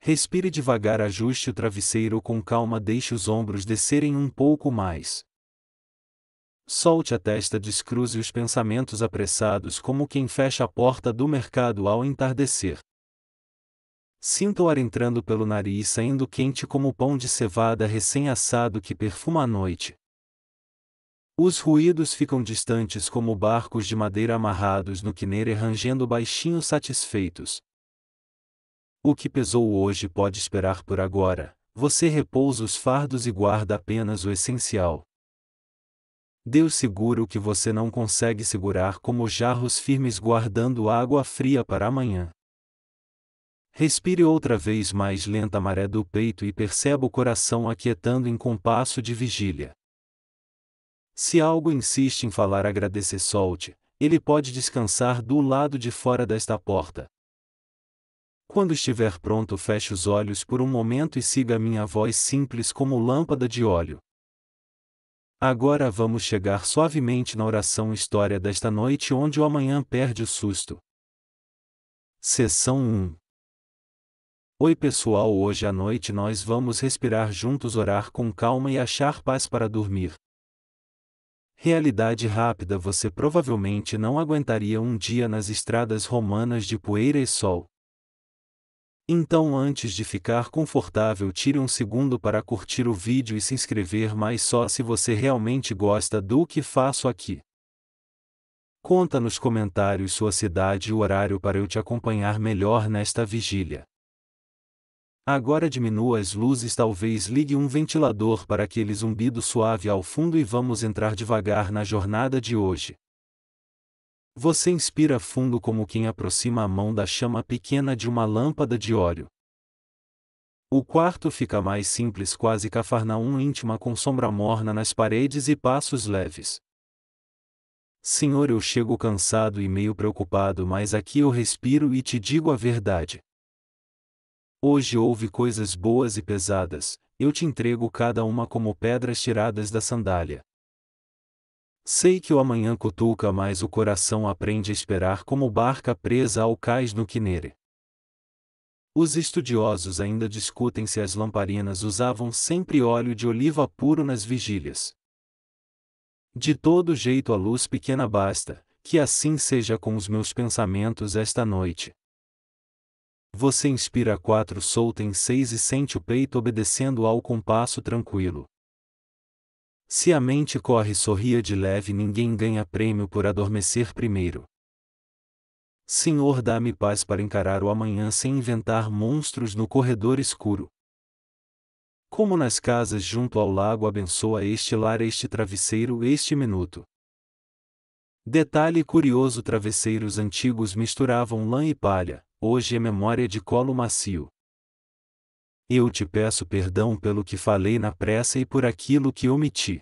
Respire devagar, ajuste o travesseiro com calma, deixe os ombros descerem um pouco mais. Solte a testa, descruze os pensamentos apressados como quem fecha a porta do mercado ao entardecer. Sinta o ar entrando pelo nariz, saindo quente como pão de cevada recém-assado que perfuma a noite. Os ruídos ficam distantes como barcos de madeira amarrados no quinere rangendo baixinho satisfeitos. O que pesou hoje pode esperar por agora, você repousa os fardos e guarda apenas o essencial. Deus segura o que você não consegue segurar, como jarros firmes guardando água fria para amanhã. Respire outra vez mais lenta a maré do peito e perceba o coração aquietando em compasso de vigília. Se algo insiste em falar, agradecer, solte, ele pode descansar do lado de fora desta porta. Quando estiver pronto, feche os olhos por um momento e siga minha voz simples como lâmpada de óleo. Agora vamos chegar suavemente na oração história desta noite onde o amanhã perde o susto. Seção 1. Oi pessoal, hoje à noite nós vamos respirar juntos, orar com calma e achar paz para dormir. Realidade rápida: você provavelmente não aguentaria um dia nas estradas romanas de poeira e sol. Então, antes de ficar confortável, tire um segundo para curtir o vídeo e se inscrever, mas só se você realmente gosta do que faço aqui. Conta nos comentários sua cidade e o horário para eu te acompanhar melhor nesta vigília. Agora diminua as luzes, talvez ligue um ventilador para aquele zumbido suave ao fundo e vamos entrar devagar na jornada de hoje. Você inspira fundo como quem aproxima a mão da chama pequena de uma lâmpada de óleo. O quarto fica mais simples, quase Cafarnaum íntima, com sombra morna nas paredes e passos leves. Senhor, eu chego cansado e meio preocupado, mas aqui eu respiro e te digo a verdade. Hoje houve coisas boas e pesadas, eu te entrego cada uma como pedras tiradas da sandália. Sei que o amanhã cutuca, mas o coração aprende a esperar como barca presa ao cais no quinere. Os estudiosos ainda discutem se as lamparinas usavam sempre óleo de oliva puro nas vigílias. De todo jeito, a luz pequena basta, que assim seja com os meus pensamentos esta noite. Você inspira 4, solta em 6 e sente o peito obedecendo ao compasso tranquilo. Se a mente corre, sorria de leve, ninguém ganha prêmio por adormecer primeiro. Senhor, dá-me paz para encarar o amanhã sem inventar monstros no corredor escuro. Como nas casas junto ao lago, abençoa este lar, este travesseiro, este minuto. Detalhe curioso: travesseiros antigos misturavam lã e palha, hoje é memória de colo macio. Eu te peço perdão pelo que falei na pressa e por aquilo que omiti.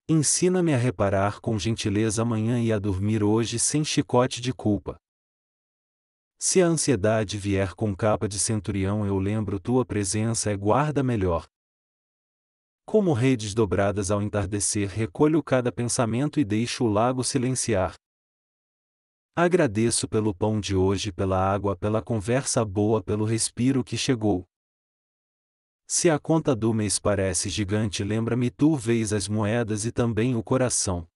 Ensina-me a reparar com gentileza amanhã e a dormir hoje sem chicote de culpa. Se a ansiedade vier com capa de centurião, eu lembro tua presença é guarda melhor. Como redes dobradas ao entardecer, recolho cada pensamento e deixo o lago silenciar. Agradeço pelo pão de hoje, pela água, pela conversa boa, pelo respiro que chegou. Se a conta do mês parece gigante, lembra-me, tu vês as moedas e também o coração.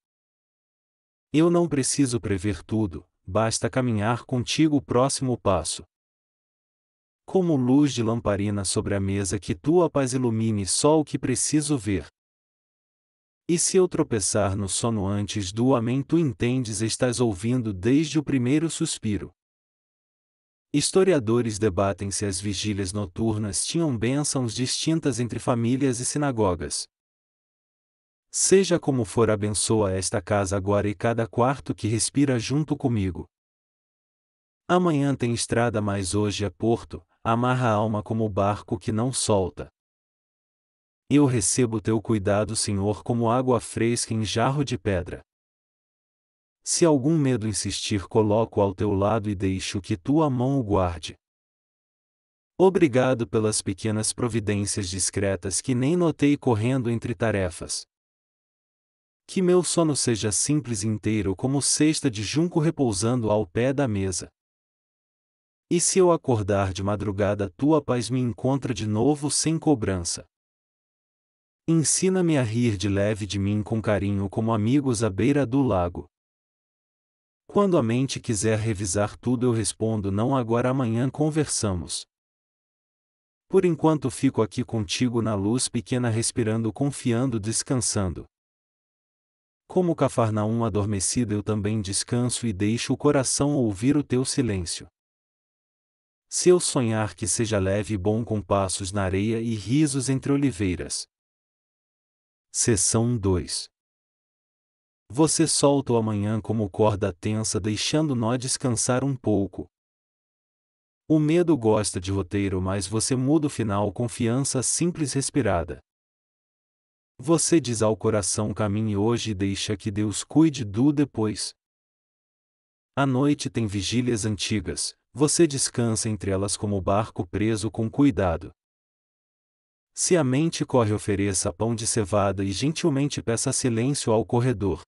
Eu não preciso prever tudo, basta caminhar contigo o próximo passo. Como luz de lamparina sobre a mesa, que tua paz ilumine só o que preciso ver. E se eu tropeçar no sono antes do amém, tu entendes, estás ouvindo desde o primeiro suspiro. Historiadores debatem se as vigílias noturnas tinham bênçãos distintas entre famílias e sinagogas. Seja como for, abençoa esta casa agora e cada quarto que respira junto comigo. Amanhã tem estrada, mas hoje é porto, amarra a alma como o barco que não solta. Eu recebo teu cuidado, Senhor, como água fresca em jarro de pedra. Se algum medo insistir, coloco ao teu lado e deixo que tua mão o guarde. Obrigado pelas pequenas providências discretas que nem notei correndo entre tarefas. Que meu sono seja simples e inteiro como cesta de junco repousando ao pé da mesa. E se eu acordar de madrugada, tua paz me encontra de novo sem cobrança. Ensina-me a rir de leve de mim com carinho como amigos à beira do lago. Quando a mente quiser revisar tudo, eu respondo: não agora, amanhã conversamos. Por enquanto fico aqui contigo na luz pequena, respirando, confiando, descansando. Como Cafarnaum adormecida, eu também descanso e deixo o coração ouvir o teu silêncio. Se eu sonhar que seja leve e bom, com passos na areia e risos entre oliveiras. Seção 2. Você solta o amanhã como corda tensa, deixando nó descansar um pouco. O medo gosta de roteiro, mas você muda o final, confiança simples respirada. Você diz ao coração: caminhe hoje e deixa que Deus cuide do depois. A noite tem vigílias antigas, você descansa entre elas como barco preso com cuidado. Se a mente corre, ofereça pão de cevada e gentilmente peça silêncio ao corredor.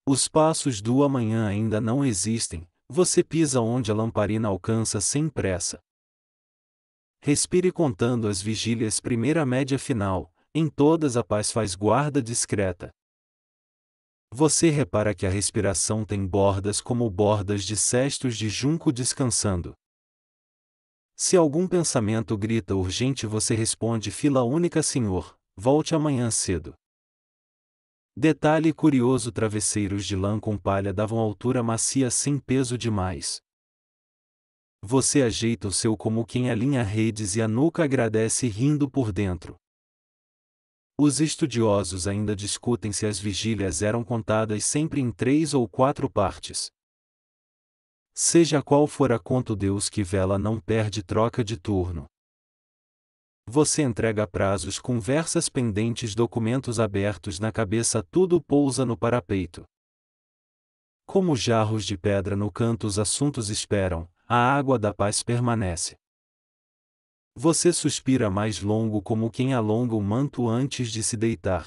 Os passos do amanhã ainda não existem, você pisa onde a lamparina alcança sem pressa. Respire contando as vigílias, primeira, média, final, em todas a paz faz guarda discreta. Você repara que a respiração tem bordas como bordas de cestos de junco descansando. Se algum pensamento grita urgente, você responde: fila única, Senhor, volte amanhã cedo. Detalhe curioso: travesseiros de lã com palha davam altura macia sem peso demais. Você ajeita o seu como quem alinha redes e a nuca agradece rindo por dentro. Os estudiosos ainda discutem se as vigílias eram contadas sempre em 3 ou 4 partes. Seja qual for a conta, o Deus que vela não perde troca de turno. Você entrega prazos, conversas pendentes, documentos abertos na cabeça, tudo pousa no parapeito. Como jarros de pedra no canto, os assuntos esperam, a água da paz permanece. Você suspira mais longo como quem alonga o manto antes de se deitar.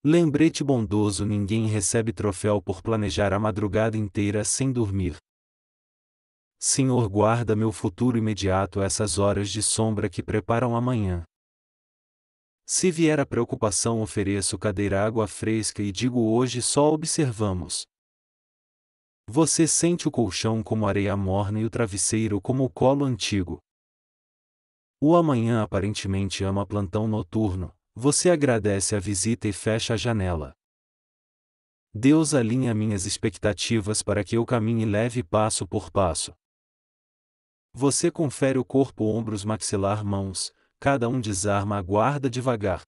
Lembrete bondoso: ninguém recebe troféu por planejar a madrugada inteira sem dormir. Senhor, guarda meu futuro imediato, essas horas de sombra que preparam amanhã. Se vier a preocupação, ofereço cadeira, água fresca e digo: hoje só observamos. Você sente o colchão como areia morna e o travesseiro como o colo antigo. O amanhã aparentemente ama plantão noturno, você agradece a visita e fecha a janela. Deus alinha minhas expectativas para que eu caminhe leve passo por passo. Você confere o corpo, ombros, maxilar, mãos, cada um desarma, aguarda devagar.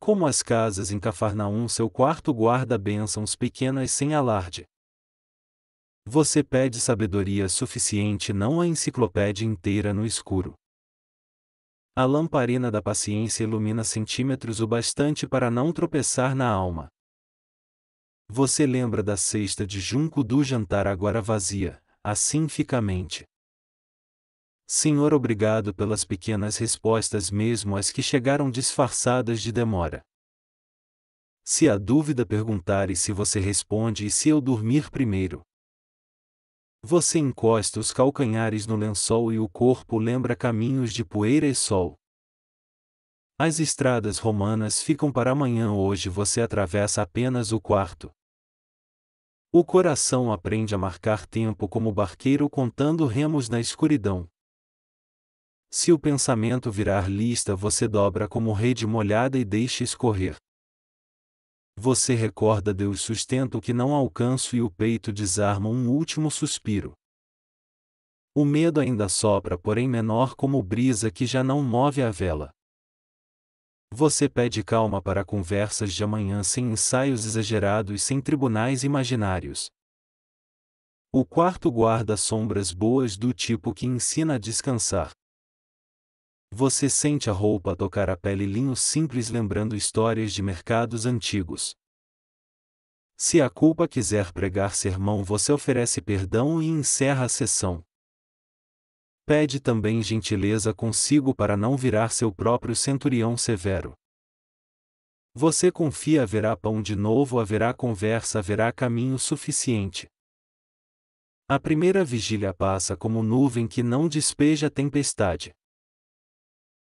Como as casas em Cafarnaum, seu quarto guarda bênçãos pequenas sem alarde. Você pede sabedoria suficiente, não a enciclopédia inteira no escuro. A lamparina da paciência ilumina centímetros o bastante para não tropeçar na alma. Você lembra da cesta de junco do jantar agora vazia, assim fica a mente. Senhor, obrigado pelas pequenas respostas, mesmo as que chegaram disfarçadas de demora. Se a dúvida perguntar e se você responde: e se eu dormir primeiro? Você encosta os calcanhares no lençol e o corpo lembra caminhos de poeira e sol. As estradas romanas ficam para amanhã, hoje você atravessa apenas o quarto. O coração aprende a marcar tempo como barqueiro contando remos na escuridão. Se o pensamento virar lista, você dobra como rede molhada e deixa escorrer. Você recorda: Deus sustenta o que não alcanço, e o peito desarma um último suspiro. O medo ainda sopra, porém menor, como brisa que já não move a vela. Você pede calma para conversas de amanhã, sem ensaios exagerados, sem tribunais imaginários. O quarto guarda sombras boas do tipo que ensina a descansar. Você sente a roupa tocar a pele, linho simples, lembrando histórias de mercados antigos. Se a culpa quiser pregar sermão, você oferece perdão e encerra a sessão. Pede também gentileza consigo para não virar seu próprio centurião severo. Você confia: haverá pão de novo, haverá conversa, haverá caminho suficiente. A primeira vigília passa como nuvem que não despeja tempestade.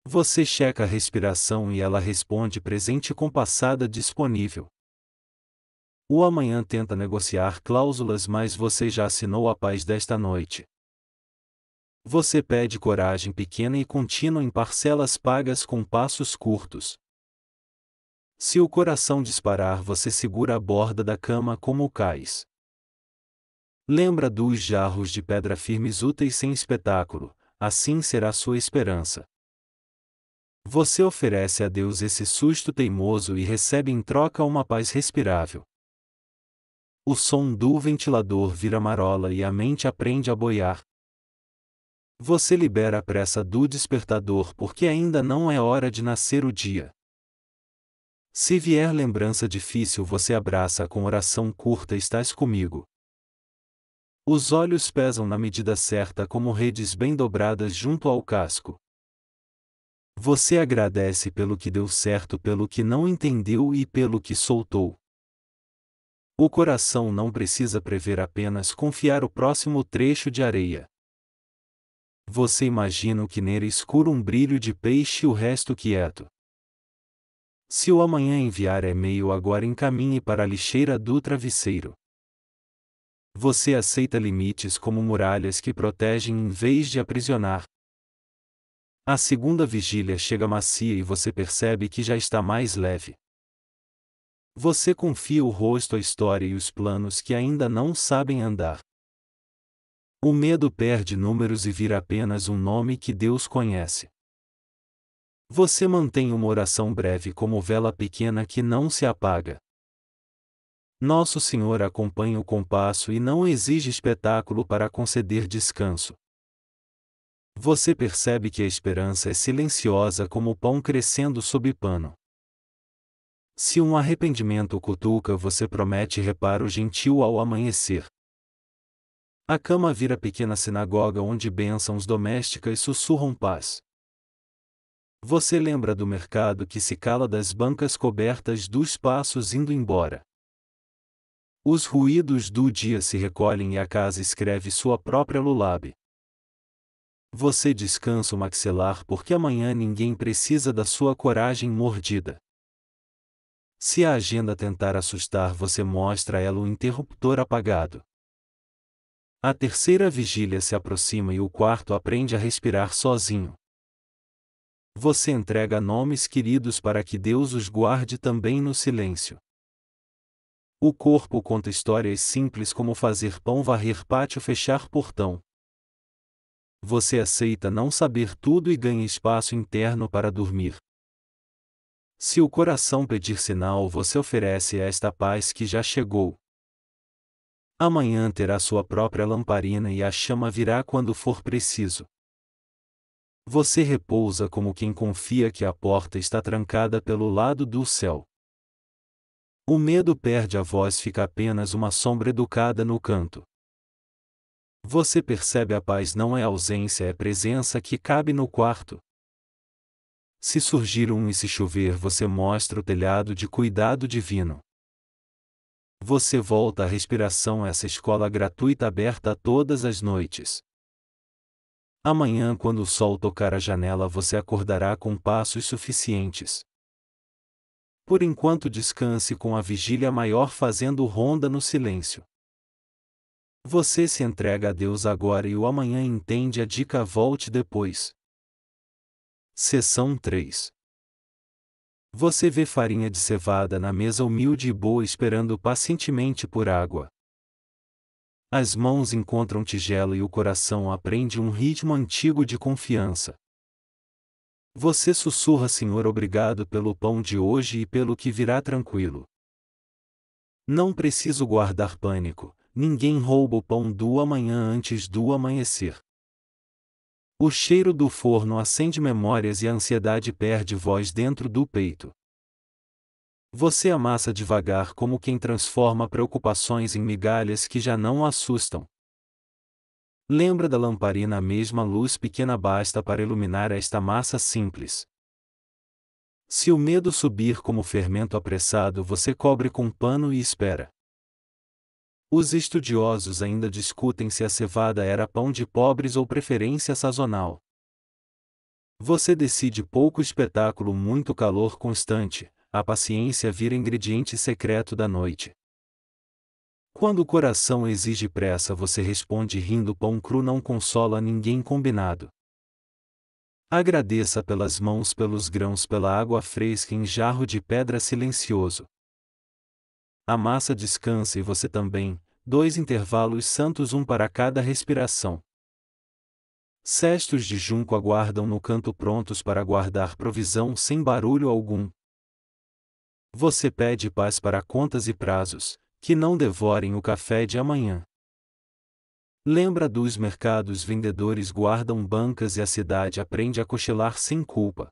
Você checa a respiração e ela responde presente com passada disponível. O amanhã tenta negociar cláusulas, mas você já assinou a paz desta noite. Você pede coragem pequena e contínua em parcelas pagas com passos curtos. Se o coração disparar, você segura a borda da cama como o cais. Lembra dos jarros de pedra firmes úteis sem espetáculo, assim será sua esperança. Você oferece a Deus esse susto teimoso e recebe em troca uma paz respirável. O som do ventilador vira marola e a mente aprende a boiar. Você libera a pressa do despertador porque ainda não é hora de nascer o dia. Se vier lembrança difícil, você abraça com oração curta: estás comigo. Os olhos pesam na medida certa como redes bem dobradas junto ao casco. Você agradece pelo que deu certo, pelo que não entendeu e pelo que soltou. O coração não precisa prever, apenas confiar o próximo trecho de areia. Você imagina o que nele escuro, um brilho de peixe e o resto quieto. Se o amanhã enviar e-mail, agora encaminhe para a lixeira do travesseiro. Você aceita limites como muralhas que protegem em vez de aprisionar. A segunda vigília chega macia e você percebe que já está mais leve. Você confia o rosto, a história e os planos que ainda não sabem andar. O medo perde números e vira apenas um nome que Deus conhece. Você mantém uma oração breve como vela pequena que não se apaga. Nosso Senhor acompanha o compasso e não exige espetáculo para conceder descanso. Você percebe que a esperança é silenciosa como o pão crescendo sob pano. Se um arrependimento cutuca, você promete reparo gentil ao amanhecer. A cama vira pequena sinagoga onde bênçãos domésticas sussurram paz. Você lembra do mercado que se cala, das bancas cobertas, dos passos indo embora. Os ruídos do dia se recolhem e a casa escreve sua própria lullaby. Você descansa o maxilar porque amanhã ninguém precisa da sua coragem mordida. Se a agenda tentar assustar, você mostra a ela o interruptor apagado. A terceira vigília se aproxima e o quarto aprende a respirar sozinho. Você entrega nomes queridos para que Deus os guarde também no silêncio. O corpo conta histórias simples como fazer pão, varrer pátio, fechar portão. Você aceita não saber tudo e ganha espaço interno para dormir. Se o coração pedir sinal, você oferece esta paz que já chegou. Amanhã terá sua própria lamparina e a chama virá quando for preciso. Você repousa como quem confia que a porta está trancada pelo lado do céu. O medo perde a voz, fica apenas uma sombra educada no canto. Você percebe a paz não é ausência, é presença que cabe no quarto. Se surgir e se chover, você mostra o telhado de cuidado divino. Você volta à respiração, essa escola gratuita aberta a todas as noites. Amanhã, quando o sol tocar a janela, você acordará com passos suficientes. Por enquanto, descanse com a vigília maior fazendo ronda no silêncio. Você se entrega a Deus agora e o amanhã entende a dica: volte depois. Seção 3. Você vê farinha de cevada na mesa humilde e boa, esperando pacientemente por água. As mãos encontram tigela e o coração aprende um ritmo antigo de confiança. Você sussurra: Senhor, obrigado pelo pão de hoje e pelo que virá tranquilo. Não preciso guardar pânico, ninguém rouba o pão do amanhã antes do amanhecer. O cheiro do forno acende memórias e a ansiedade perde voz dentro do peito. Você amassa devagar como quem transforma preocupações em migalhas que já não assustam. Lembra da lamparina, a mesma luz pequena basta para iluminar esta massa simples. Se o medo subir como fermento apressado, você cobre com pano e espera. Os estudiosos ainda discutem se a cevada era pão de pobres ou preferência sazonal. Você decide pouco espetáculo, muito calor constante, a paciência vira ingrediente secreto da noite. Quando o coração exige pressa, você responde rindo: pão cru não consola ninguém. Combinado. Agradeça pelas mãos, pelos grãos, pela água fresca em jarro de pedra silencioso. A massa descansa e você também, 2 intervalos santos, um para cada respiração. Cestos de junco aguardam no canto, prontos para guardar provisão sem barulho algum. Você pede paz para contas e prazos, que não devorem o café de amanhã. Lembra dos mercados, vendedores guardam bancas e a cidade aprende a cochilar sem culpa.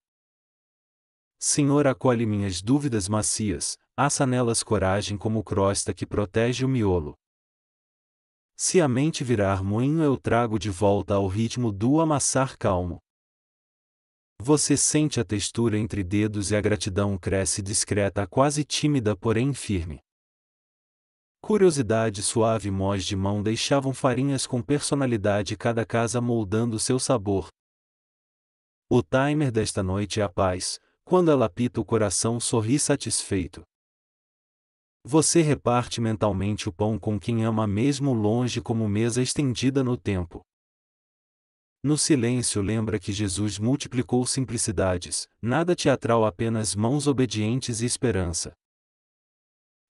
Senhor, acolhe minhas dúvidas macias, assa nelas coragem como crosta que protege o miolo. Se a mente virar moinho, eu trago de volta ao ritmo do amassar calmo. Você sente a textura entre dedos e a gratidão cresce discreta, quase tímida, porém firme. Curiosidade suave, mós de mão deixavam farinhas com personalidade, cada casa moldando seu sabor. O timer desta noite é a paz, quando ela apita o coração sorri satisfeito. Você reparte mentalmente o pão com quem ama mesmo longe, como mesa estendida no tempo. No silêncio lembra que Jesus multiplicou simplicidades, nada teatral, apenas mãos obedientes e esperança.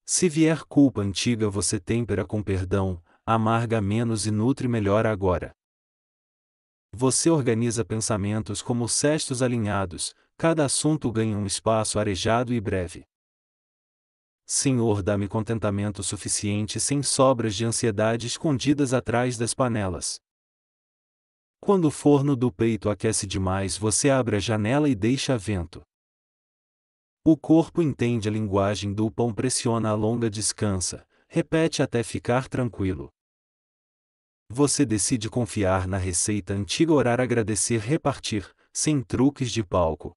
Se vier culpa antiga, você tempera com perdão, amarga menos e nutre melhor agora. Você organiza pensamentos como cestos alinhados, cada assunto ganha um espaço arejado e breve. Senhor, dá-me contentamento suficiente sem sobras de ansiedade escondidas atrás das panelas. Quando o forno do peito aquece demais, você abre a janela e deixa vento. O corpo entende a linguagem do pão, pressiona, alonga, descansa, repete até ficar tranquilo. Você decide confiar na receita antiga, orar, agradecer, repartir, sem truques de palco.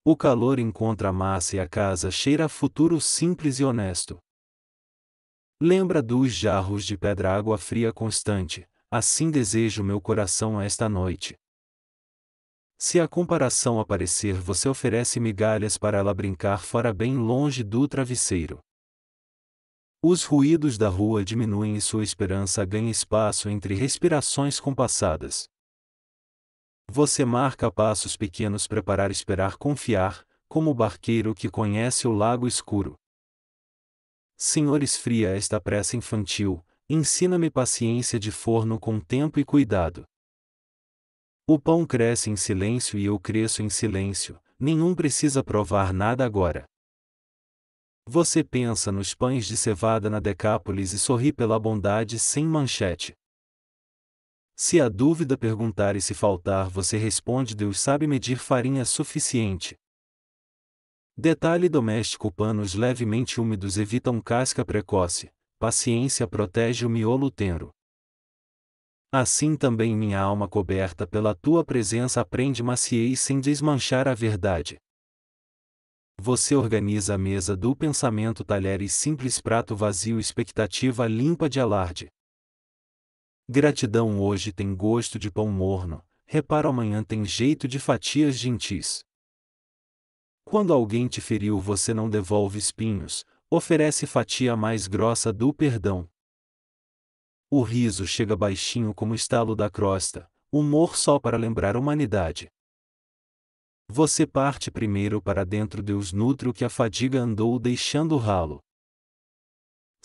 O calor encontra a massa e a casa cheira a futuro simples e honesto. Lembra dos jarros de pedra, água fria constante, assim desejo meu coração esta noite. Se a comparação aparecer, você oferece migalhas para ela brincar fora, bem longe do travesseiro. Os ruídos da rua diminuem e sua esperança ganha espaço entre respirações compassadas. Você marca passos pequenos, preparar, esperar, confiar, como o barqueiro que conhece o lago escuro. Senhor, esfria esta pressa infantil, ensina-me paciência de forno com tempo e cuidado. O pão cresce em silêncio e eu cresço em silêncio, nenhum precisa provar nada agora. Você pensa nos pães de cevada na Decápolis e sorri pela bondade sem manchete. Se a dúvida perguntar e se faltar, você responde: Deus sabe medir farinha suficiente. Detalhe doméstico: panos levemente úmidos evitam casca precoce, paciência protege o miolo tenro. Assim também minha alma, coberta pela tua presença, aprende maciez sem desmanchar a verdade. Você organiza a mesa do pensamento, talheres simples, prato vazio, expectativa limpa de alarde. Gratidão hoje tem gosto de pão morno, reparo amanhã tem jeito de fatias gentis. Quando alguém te feriu, você não devolve espinhos, oferece fatia mais grossa do perdão. O riso chega baixinho como o estalo da crosta, humor só para lembrar a humanidade. Você parte primeiro para dentro, Deus nutre o que a fadiga andou deixando ralo.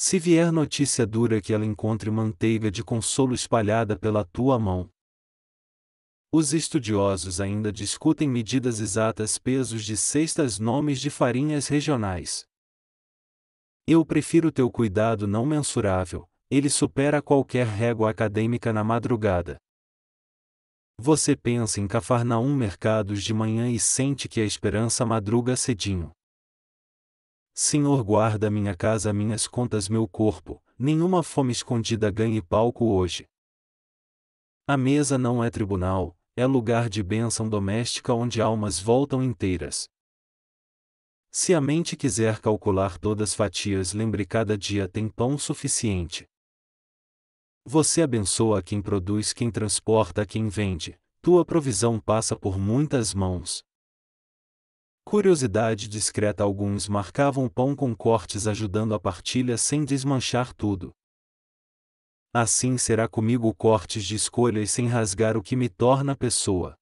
Se vier notícia dura, que ela encontre manteiga de consolo espalhada pela tua mão. Os estudiosos ainda discutem medidas exatas, pesos de cestas, nomes de farinhas regionais. Eu prefiro teu cuidado não mensurável, ele supera qualquer régua acadêmica na madrugada. Você pensa em Cafarnaum, mercados de manhã, e sente que a esperança madruga cedinho. Senhor, guarda minha casa, minhas contas, meu corpo, nenhuma fome escondida ganhe palco hoje. A mesa não é tribunal, é lugar de bênção doméstica onde almas voltam inteiras. Se a mente quiser calcular todas as fatias, lembre cada dia tem pão suficiente. Você abençoa quem produz, quem transporta, quem vende, tua provisão passa por muitas mãos. Curiosidade discreta: alguns marcavam o pão com cortes, ajudando a partilha sem desmanchar tudo. Assim será comigo, cortes de escolhas sem rasgar o que me torna pessoa.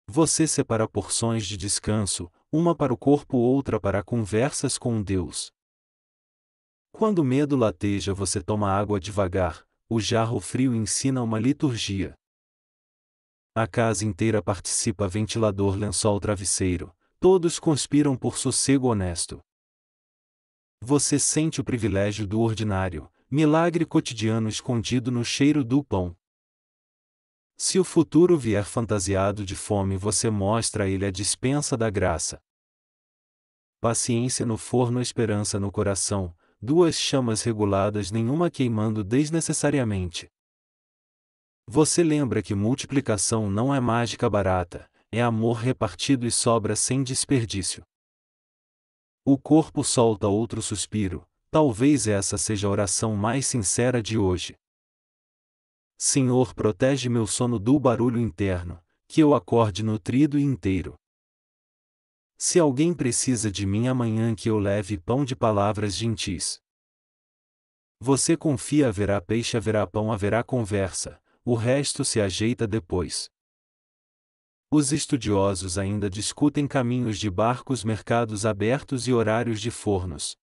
Você separa porções de descanso, uma para o corpo, outra para conversas com Deus. Quando o medo lateja, você toma água devagar, o jarro frio ensina uma liturgia. A casa inteira participa: ventilador, lençol, travesseiro, todos conspiram por sossego honesto. Você sente o privilégio do ordinário, milagre cotidiano escondido no cheiro do pão. Se o futuro vier fantasiado de fome, você mostra a ele a dispensa da graça. Paciência no forno, esperança no coração, duas chamas reguladas, nenhuma queimando desnecessariamente. Você lembra que multiplicação não é mágica barata, é amor repartido e sobra sem desperdício. O corpo solta outro suspiro, talvez essa seja a oração mais sincera de hoje. Senhor, protege meu sono do barulho interno, que eu acorde nutrido e inteiro. Se alguém precisa de mim amanhã, que eu leve pão de palavras gentis. Você confia: haverá peixe, haverá pão, haverá conversa, o resto se ajeita depois. Os estudiosos ainda discutem caminhos de barcos, mercados abertos e horários de fornos.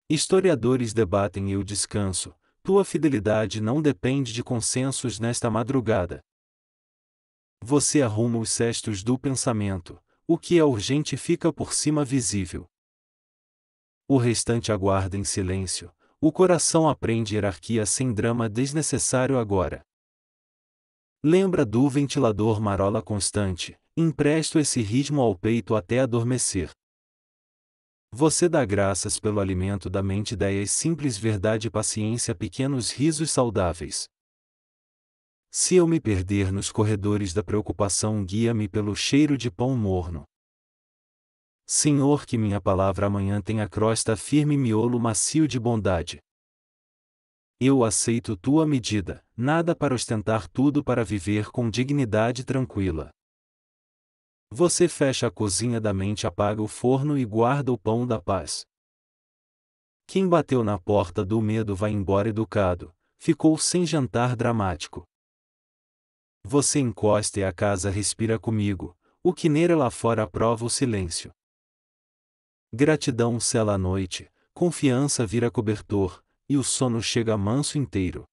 Historiadores debatem: eu descanso, tua fidelidade não depende de consensos nesta madrugada. Você arruma os cestos do pensamento, o que é urgente fica por cima visível. O restante aguarda em silêncio, o coração aprende hierarquia sem drama desnecessário agora. Lembra do ventilador, marola constante, empresto esse ritmo ao peito até adormecer. Você dá graças pelo alimento da mente, ideias simples, verdade, paciência, pequenos risos saudáveis. Se eu me perder nos corredores da preocupação, guia-me pelo cheiro de pão morno. Senhor, que minha palavra amanhã tenha crosta firme e miolo macio de bondade. Eu aceito tua medida, nada para ostentar, tudo para viver com dignidade tranquila. Você fecha a cozinha da mente, apaga o forno e guarda o pão da paz. Quem bateu na porta do medo vai embora educado, ficou sem jantar dramático. Você encosta e a casa respira comigo, o que nele lá fora aprova o silêncio. Gratidão sela a noite, confiança vira cobertor, e o sono chega manso inteiro.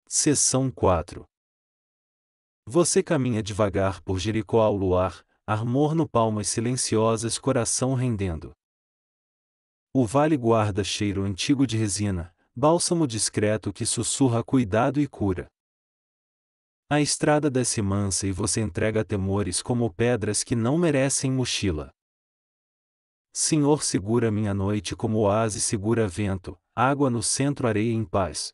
Seção 4. Você caminha devagar por Jericó ao luar, ar morno, palmas silenciosas, coração rendendo. O vale guarda cheiro antigo de resina, bálsamo discreto que sussurra cuidado e cura. A estrada desce mansa e você entrega temores como pedras que não merecem mochila. Senhor, segura minha noite como oásis, segura vento, água no centro, areia em paz.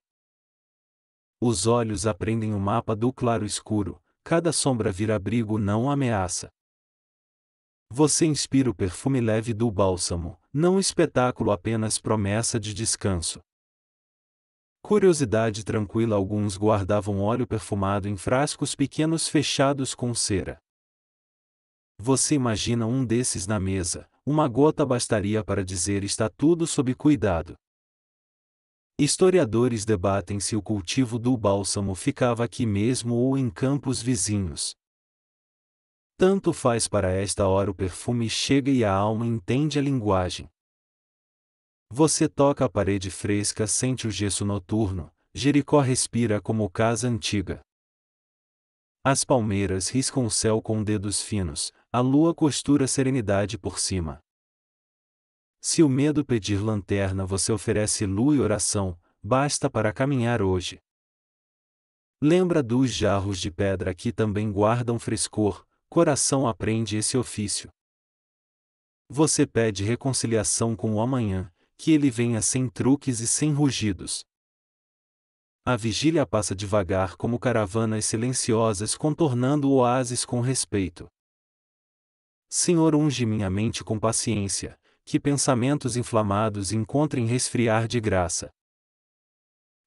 Os olhos aprendem o mapa do claro escuro, cada sombra vira abrigo, não ameaça. Você inspira o perfume leve do bálsamo, não espetáculo, apenas promessa de descanso. Curiosidade tranquila, alguns guardavam óleo perfumado em frascos pequenos fechados com cera. Você imagina um desses na mesa, uma gota bastaria para dizer está tudo sob cuidado. Historiadores debatem se o cultivo do bálsamo ficava aqui mesmo ou em campos vizinhos. Tanto faz, para esta hora o perfume chega e a alma entende a linguagem. Você toca a parede fresca, sente o gesso noturno, Jericó respira como casa antiga. As palmeiras riscam o céu com dedos finos, a lua costura serenidade por cima. Se o medo pedir lanterna, você oferece lua e oração, basta para caminhar hoje. Lembra dos jarros de pedra que também guardam frescor, coração aprende esse ofício. Você pede reconciliação com o amanhã, que ele venha sem truques e sem rugidos. A vigília passa devagar como caravanas silenciosas contornando o oásis com respeito. Senhor, unge minha mente com paciência, que pensamentos inflamados encontrem resfriar de graça.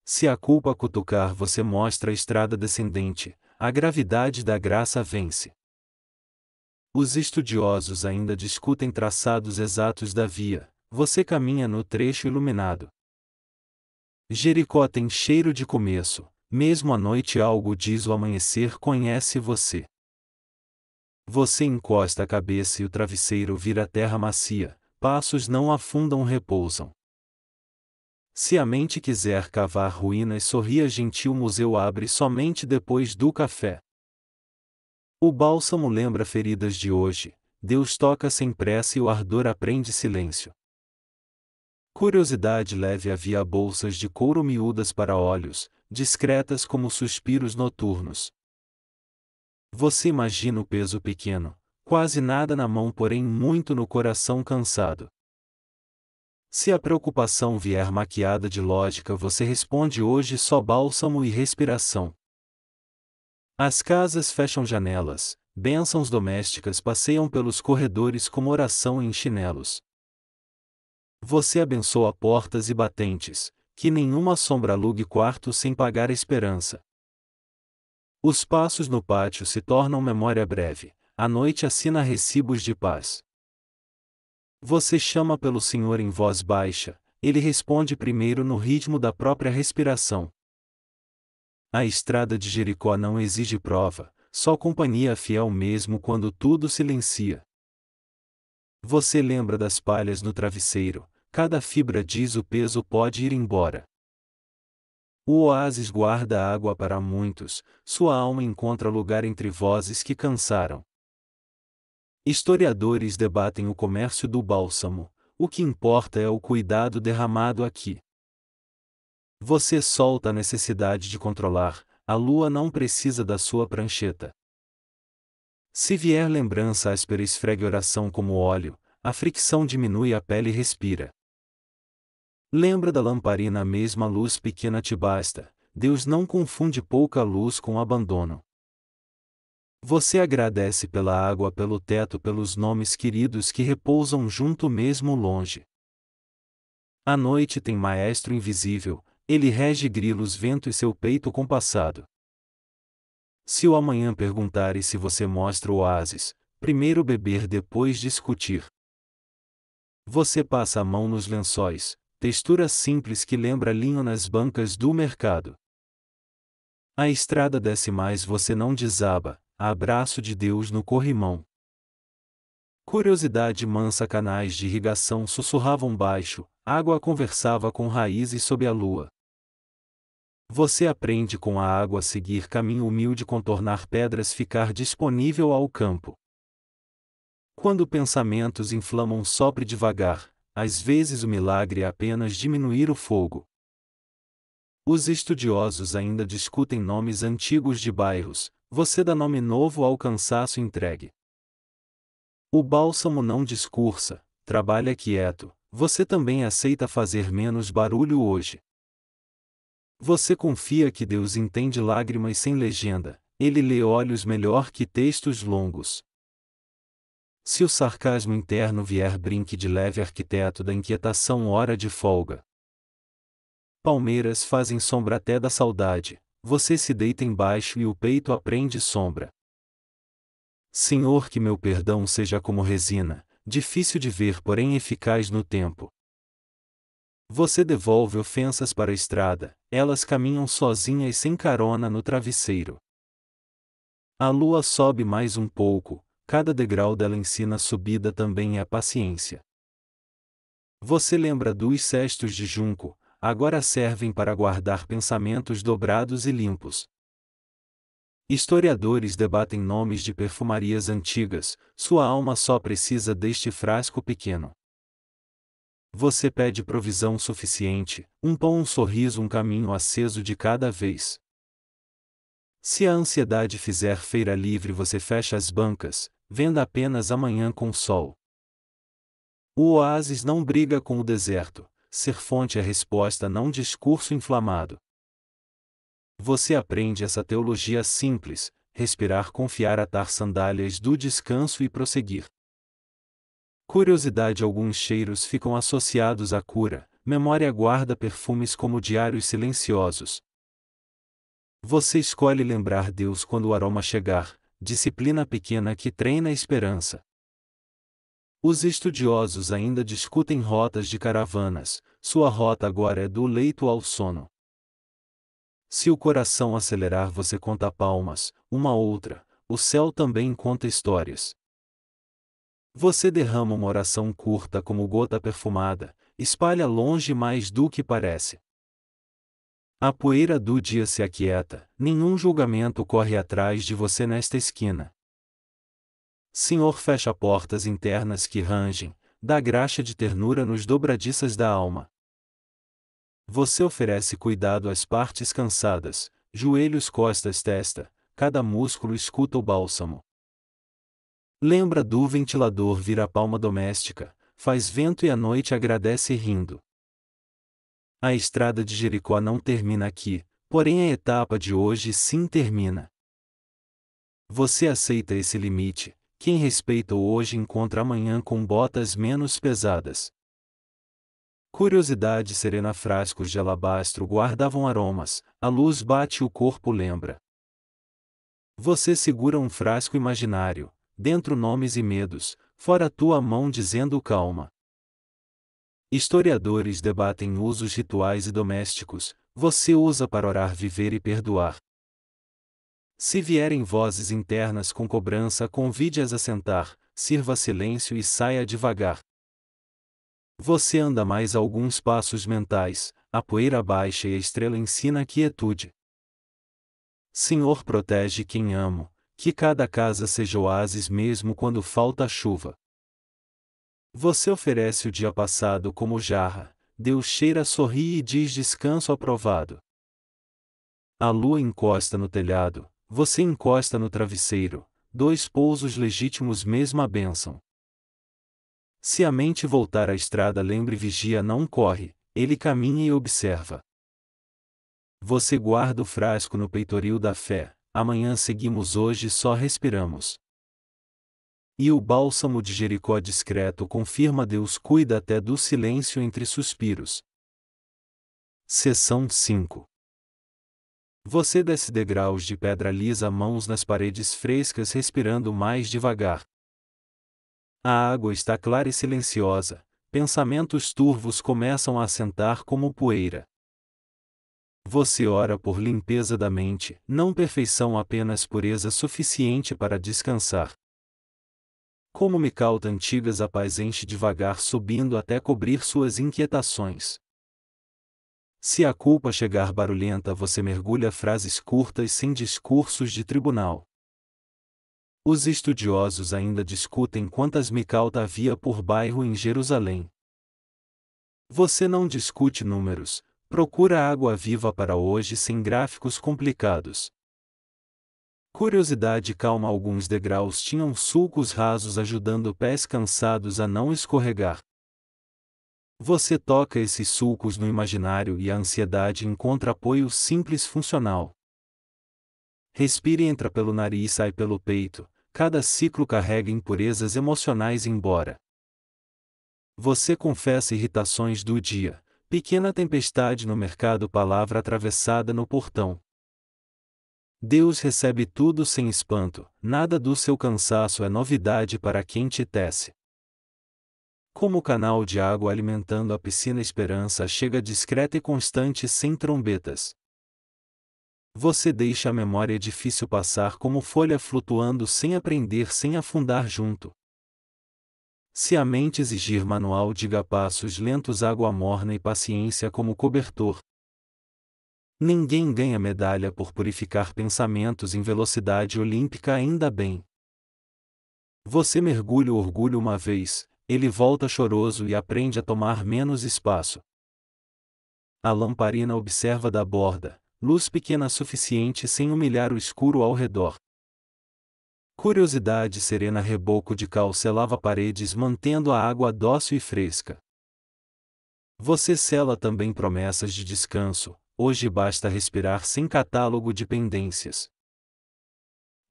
Se a culpa cutucar, você mostra a estrada descendente, a gravidade da graça vence. Os estudiosos ainda discutem traçados exatos da via, você caminha no trecho iluminado. Jericó tem cheiro de começo, mesmo à noite algo diz o amanhecer conhece você. Você encosta a cabeça e o travesseiro vira terra macia, passos não afundam repousam. Se a mente quiser cavar ruínas, sorria gentil museu abre somente depois do café. O bálsamo lembra feridas de hoje, Deus toca sem pressa e o ardor aprende silêncio. Curiosidade leve havia bolsas de couro miúdas para olhos, discretas como suspiros noturnos. Você imagina o peso pequeno, quase nada na mão porém muito no coração cansado. Se a preocupação vier maquiada de lógica, você responde hoje só bálsamo e respiração. As casas fecham janelas, bênçãos domésticas passeiam pelos corredores como oração em chinelos. Você abençoa portas e batentes, que nenhuma sombra alugue quarto sem pagar a esperança. Os passos no pátio se tornam memória breve, a noite assina recibos de paz. Você chama pelo Senhor em voz baixa, ele responde primeiro no ritmo da própria respiração. A estrada de Jericó não exige prova, só companhia fiel mesmo quando tudo silencia. Você lembra das palhas no travesseiro, cada fibra diz o peso pode ir embora. O oásis guarda água para muitos, sua alma encontra lugar entre vozes que cansaram. Historiadores debatem o comércio do bálsamo, o que importa é o cuidado derramado aqui. Você solta a necessidade de controlar, a lua não precisa da sua prancheta. Se vier lembrança áspera, esfregue oração como óleo, a fricção diminui, a pele respira. Lembra da lamparina, a mesma luz pequena te basta, Deus não confunde pouca luz com abandono. Você agradece pela água, pelo teto, pelos nomes queridos que repousam junto mesmo longe. A noite tem maestro invisível, ele rege grilos, vento e seu peito compassado. Se o amanhã perguntar e se você mostra o oásis, primeiro beber, depois discutir. Você passa a mão nos lençóis, textura simples que lembra linho nas bancas do mercado. A estrada desce mais, você não desaba, abraço de Deus no corrimão. Curiosidade mansa, canais de irrigação sussurravam baixo, água conversava com raízes sob a lua. Você aprende com a água a seguir caminho humilde, contornar pedras, ficar disponível ao campo. Quando pensamentos inflamam, sopre devagar, às vezes o milagre é apenas diminuir o fogo. Os estudiosos ainda discutem nomes antigos de bairros, você dá nome novo ao cansaço entregue. O bálsamo não discursa, trabalha quieto, você também aceita fazer menos barulho hoje. Você confia que Deus entende lágrimas sem legenda, ele lê olhos melhor que textos longos. Se o sarcasmo interno vier, brinque de leve, arquiteto da inquietação, hora de folga. Palmeiras fazem sombra até da saudade, você se deita embaixo e o peito aprende sombra. Senhor, que meu perdão seja como resina, difícil de ver porém eficaz no tempo. Você devolve ofensas para a estrada, elas caminham sozinhas sem carona no travesseiro. A lua sobe mais um pouco, cada degrau dela ensina a subida também é paciência. Você lembra dos cestos de junco, agora servem para guardar pensamentos dobrados e limpos. Historiadores debatem nomes de perfumarias antigas, sua alma só precisa deste frasco pequeno. Você pede provisão suficiente, um pão, um sorriso, um caminho aceso de cada vez. Se a ansiedade fizer feira livre, você fecha as bancas, venda apenas amanhã com sol. O oásis não briga com o deserto, ser fonte é resposta, não discurso inflamado. Você aprende essa teologia simples, respirar, confiar, atar sandálias do descanso e prosseguir. Curiosidade: alguns cheiros ficam associados à cura, memória guarda perfumes como diários silenciosos. Você escolhe lembrar Deus quando o aroma chegar, disciplina pequena que treina a esperança. Os estudiosos ainda discutem rotas de caravanas, sua rota agora é do leito ao sono. Se o coração acelerar, você conta palmas, uma outra, o céu também conta histórias. Você derrama uma oração curta como gota perfumada, espalha longe mais do que parece. A poeira do dia se aquieta, nenhum julgamento corre atrás de você nesta esquina. Senhor, fecha portas internas que rangem, dá graxa de ternura nos dobradiças da alma. Você oferece cuidado às partes cansadas, joelhos, costas, testa, cada músculo escuta o bálsamo. Lembra do ventilador, vira a palma doméstica, faz vento e à noite agradece rindo. A estrada de Jericó não termina aqui, porém a etapa de hoje sim termina. Você aceita esse limite. Quem respeita o hoje encontra amanhã com botas menos pesadas. Curiosidade serena: frascos de alabastro guardavam aromas, a luz bate e o corpo lembra. Você segura um frasco imaginário, dentro nomes e medos, fora tua mão dizendo calma. Historiadores debatem usos rituais e domésticos, você usa para orar, viver e perdoar. Se vierem vozes internas com cobrança, convide-as a sentar, sirva silêncio e saia devagar. Você anda mais alguns passos mentais, a poeira baixa e a estrela ensina a quietude. Senhor, protege quem amo, que cada casa seja oásis mesmo quando falta chuva. Você oferece o dia passado como jarra, Deus cheira, sorri e diz descanso aprovado. A lua encosta no telhado, você encosta no travesseiro, dois pousos legítimos, mesma bênção. Se a mente voltar à estrada, lembre, vigia não corre, ele caminha e observa. Você guarda o frasco no peitoril da fé, amanhã seguimos, hoje só respiramos. E o bálsamo de Jericó discreto confirma: Deus cuida até do silêncio entre suspiros. Seção 5. Você desce degraus de pedra lisa, mãos nas paredes frescas, respirando mais devagar. A água está clara e silenciosa, pensamentos turvos começam a assentar como poeira. Você ora por limpeza da mente, não perfeição, apenas pureza suficiente para descansar. Como micalta antigas, a paz enche devagar, subindo até cobrir suas inquietações. Se a culpa chegar barulhenta, você mergulha, frases curtas sem discursos de tribunal. Os estudiosos ainda discutem quantas micalta havia por bairro em Jerusalém. Você não discute números, procura água viva para hoje sem gráficos complicados. Curiosidade calma: alguns degraus tinham sulcos rasos, ajudando pés cansados a não escorregar. Você toca esses sulcos no imaginário e a ansiedade encontra apoio simples, funcional. Respire, entra pelo nariz, sai pelo peito, cada ciclo carrega impurezas emocionais embora. Você confessa irritações do dia, pequena tempestade no mercado, palavra atravessada no portão. Deus recebe tudo sem espanto, nada do seu cansaço é novidade para quem te tece. Como canal de água alimentando a piscina, esperança chega discreta e constante, sem trombetas. Você deixa a memória difícil passar como folha flutuando, sem aprender, sem afundar junto. Se a mente exigir manual, diga passos lentos, água morna e paciência como cobertor. Ninguém ganha medalha por purificar pensamentos em velocidade olímpica, ainda bem. Você mergulha o orgulho uma vez, ele volta choroso e aprende a tomar menos espaço. A lamparina observa da borda, luz pequena suficiente sem humilhar o escuro ao redor. Curiosidade serena, reboco de cálcio lava paredes, mantendo a água dócil e fresca. Você sela também promessas de descanso, hoje basta respirar sem catálogo de pendências.